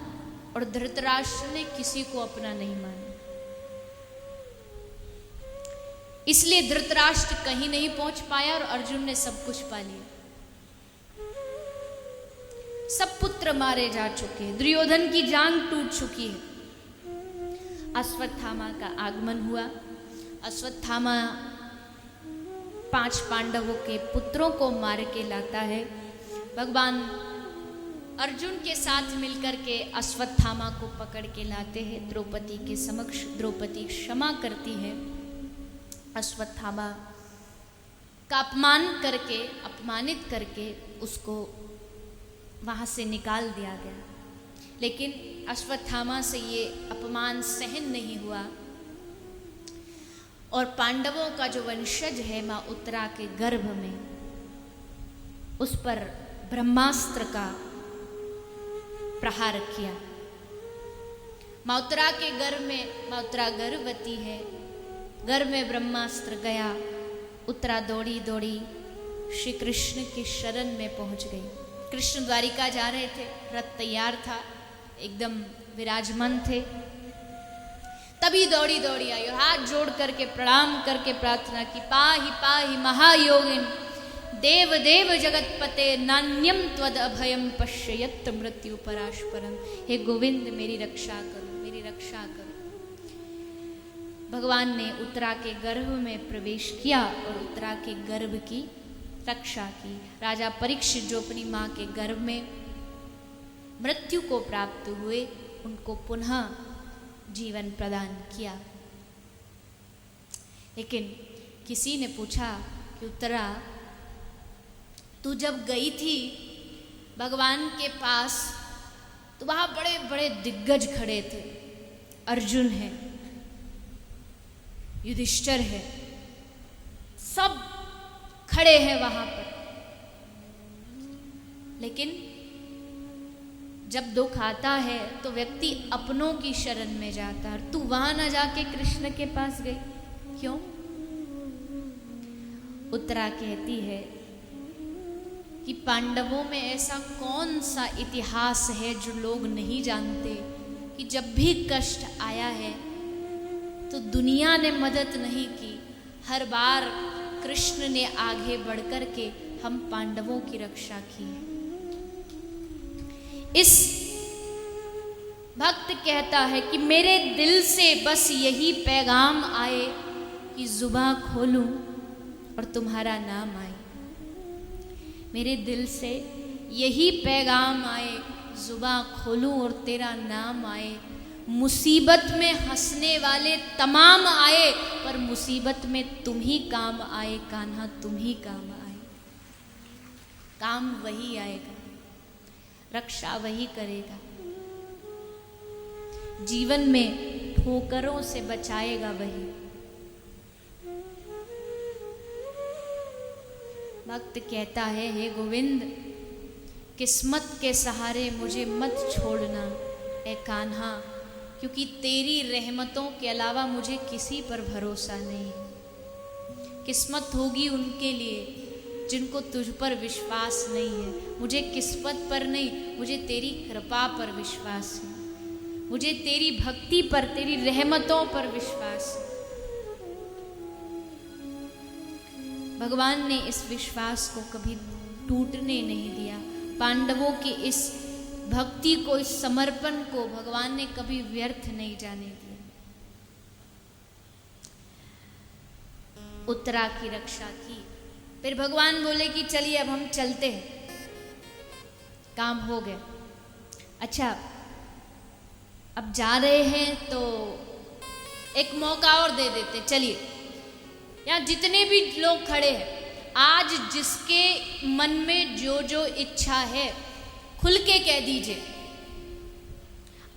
और धृतराष्ट्र ने किसी को अपना नहीं माना। इसलिए धृतराष्ट्र कहीं नहीं पहुंच पाया और अर्जुन ने सब कुछ पा लिया। सब पुत्र मारे जा चुके हैं, दुर्योधन की जांग टूट चुकी है। अश्वत्थामा का आगमन हुआ। अश्वत्थामा 5 पांडवों के पुत्रों को मार के लाता है। भगवान अर्जुन के साथ मिलकर के अश्वत्थामा को पकड़ के लाते हैं द्रौपदी के समक्ष। द्रौपदी क्षमा करती है। अश्वत्थामा का अपमानित करके उसको वहां से निकाल दिया गया, लेकिन अश्वत्थामा से ये अपमान सहन नहीं हुआ और पांडवों का जो वंशज है मां उत्तरा के गर्भ में, उस पर ब्रह्मास्त्र का प्रहार किया। माँ उत्तरा के गर्भ में, माँ उत्तरा गर्भवती है, गर्भ में ब्रह्मास्त्र गया। उत्तरा दौड़ी दौड़ी श्री कृष्ण की शरण में पहुंच गई। कृष्ण द्वारिका जा रहे थे, रथ तैयार था, एकदम विराजमान थे। तभी दौड़ी दौड़ी आई और हाथ जोड़ करके प्रणाम करके प्रार्थना की, पाहि पाहि महायोगिन देव देव जगतपते नान्यम त्वद अभयम पश्यत मृत्यु पराशपरम। हे गोविंद मेरी रक्षा करो, मेरी रक्षा करो। भगवान ने उत्तरा के गर्भ में प्रवेश किया और उत्तरा के गर्भ की रक्षा की। राजा परीक्षित जो अपनी माँ के गर्भ में मृत्यु को प्राप्त हुए, उनको पुनः जीवन प्रदान किया। लेकिन किसी ने पूछा कि उत्तरा, तू जब गई थी भगवान के पास तो वहां बड़े बड़े दिग्गज खड़े थे, अर्जुन है, युधिष्ठिर है, सब खड़े हैं वहां पर। लेकिन जब दुख आता है तो व्यक्ति अपनों की शरण में जाता है, और तू वहां ना जाके कृष्ण के पास गई, क्यों? उत्तरा कहती है कि पांडवों में ऐसा कौन सा इतिहास है जो लोग नहीं जानते कि जब भी कष्ट आया है तो दुनिया ने मदद नहीं की, हर बार कृष्ण ने आगे बढ़कर के हम पांडवों की रक्षा की है। इस भक्त कहता है कि मेरे दिल से बस यही पैगाम आए कि जुबान खोलूं और तुम्हारा नाम आए। मेरे दिल से यही पैगाम आए, जुबान खोलूं और तेरा नाम आए। मुसीबत में हंसने वाले तमाम आए, पर मुसीबत में तुम ही काम आए कान्हा, तुम ही काम आए। काम वही आएगा, रक्षा वही करेगा, जीवन में ठोकरों से बचाएगा वही। भक्त कहता है, हे गोविंद, किस्मत के सहारे मुझे मत छोड़ना ए कान्हा, क्योंकि तेरी रहमतों के अलावा मुझे किसी पर भरोसा नहीं। किस्मत होगी उनके लिए जिनको तुझ पर विश्वास नहीं है। मुझे किस्मत पर नहीं, मुझे तेरी कृपा पर विश्वास है, मुझे तेरी भक्ति पर, तेरी रहमतों पर विश्वास है। भगवान ने इस विश्वास को कभी टूटने नहीं दिया। पांडवों की इस भक्ति को, इस समर्पण को भगवान ने कभी व्यर्थ नहीं जाने दिया। उत्तरा की रक्षा की। फिर भगवान बोले कि चलिए अब हम चलते हैं, काम हो गया। अच्छा, अब जा रहे हैं तो एक मौका और दे देते। चलिए, यहाँ जितने भी लोग खड़े हैं, आज जिसके मन में जो जो इच्छा है खुल के कह दीजिए।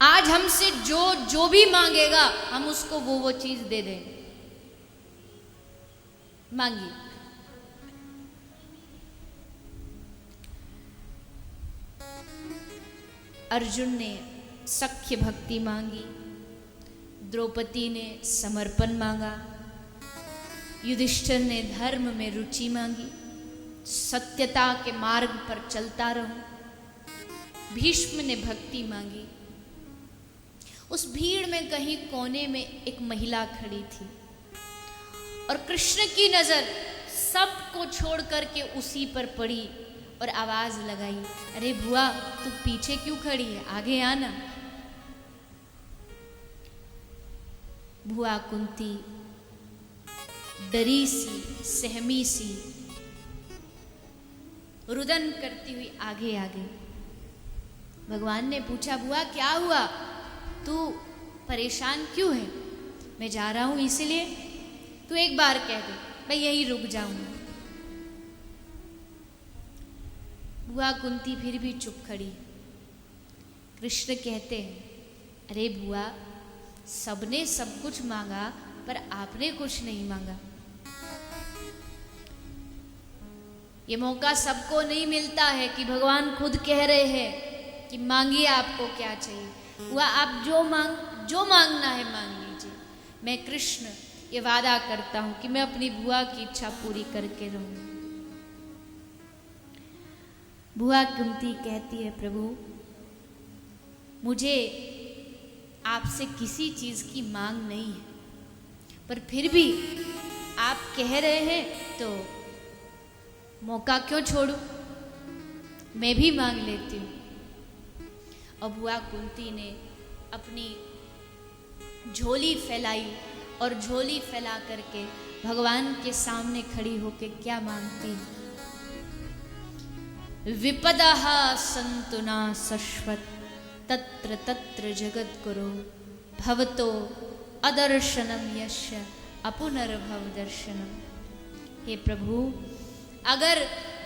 आज हमसे जो जो भी मांगेगा हम उसको वो चीज दे देंगे। मांगिए। अर्जुन ने सख्य भक्ति मांगी, द्रौपदी ने समर्पण मांगा, युधिष्ठिर ने धर्म में रुचि मांगी, सत्यता के मार्ग पर चलता रहूं। भीष्म ने भक्ति मांगी। उस भीड़ में कहीं कोने में एक महिला खड़ी थी और कृष्ण की नजर सबको छोड़ करके उसी पर पड़ी और आवाज लगाई, अरे बुआ, तू पीछे क्यों खड़ी है, आगे आना। बुआ कुंती डरी सी, सहमी सी, रुदन करती हुई आगे आ गई। भगवान ने पूछा, बुआ क्या हुआ, तू परेशान क्यों है? मैं जा रहा हूं इसलिए, तू एक बार कह दे, मैं यहीं रुक जाऊंगा। बुआ कुंती फिर भी चुप खड़ी। कृष्ण कहते हैं, अरे बुआ, सबने सब कुछ मांगा पर आपने कुछ नहीं मांगा। ये मौका सबको नहीं मिलता है कि भगवान खुद कह रहे हैं कि मांगिए आपको क्या चाहिए। वह आप जो मांगना है मांग लीजिए। मैं कृष्ण ये वादा करता हूं कि मैं अपनी बुआ की इच्छा पूरी करके रहूंगी। बुआ कुंती कहती है, प्रभु मुझे आपसे किसी चीज की मांग नहीं है, पर फिर भी आप कह रहे हैं तो मौका क्यों छोड़ूं, मैं भी मांग लेती हूँ। और बुआ कुंती ने अपनी झोली फैलाई और झोली फैला करके भगवान के सामने खड़ी होकर क्या मांगती है? विपदः सन्तु न शश्वत् तत्र तत्र जगद्गुरो भवतो अदर्शनम यस्य अपुनर्भव दर्शनम। हे प्रभु, अगर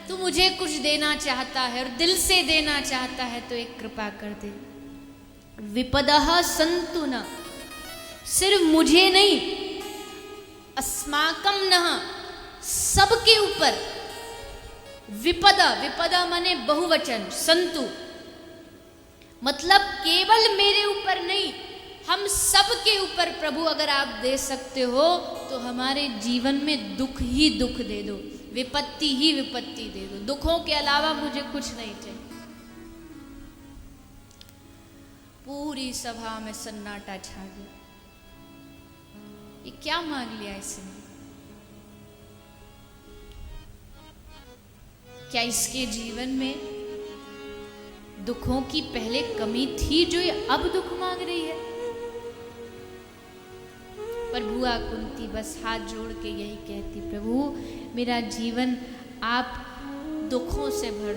तू मुझे कुछ देना चाहता है और दिल से देना चाहता है तो एक कृपा कर दे। विपदः सन्तु न, सिर्फ मुझे नहीं, अस्माकं नः, सबके ऊपर। विपदा माने बहुवचन, संतु मतलब केवल मेरे ऊपर नहीं, हम सब के ऊपर प्रभु अगर आप दे सकते हो तो हमारे जीवन में दुख ही दुख दे दो, विपत्ति ही विपत्ति दे दो, दुखों के अलावा मुझे कुछ नहीं चाहिए। पूरी सभा में सन्नाटा छा गया। ये क्या मांग लिया इसने? क्या इसके जीवन में दुखों की पहले कमी थी जो ये अब दुख मांग रही है? पर बुआ कुंती बस हाथ जोड़ के यही कहती, प्रभु मेरा जीवन आप दुखों से भर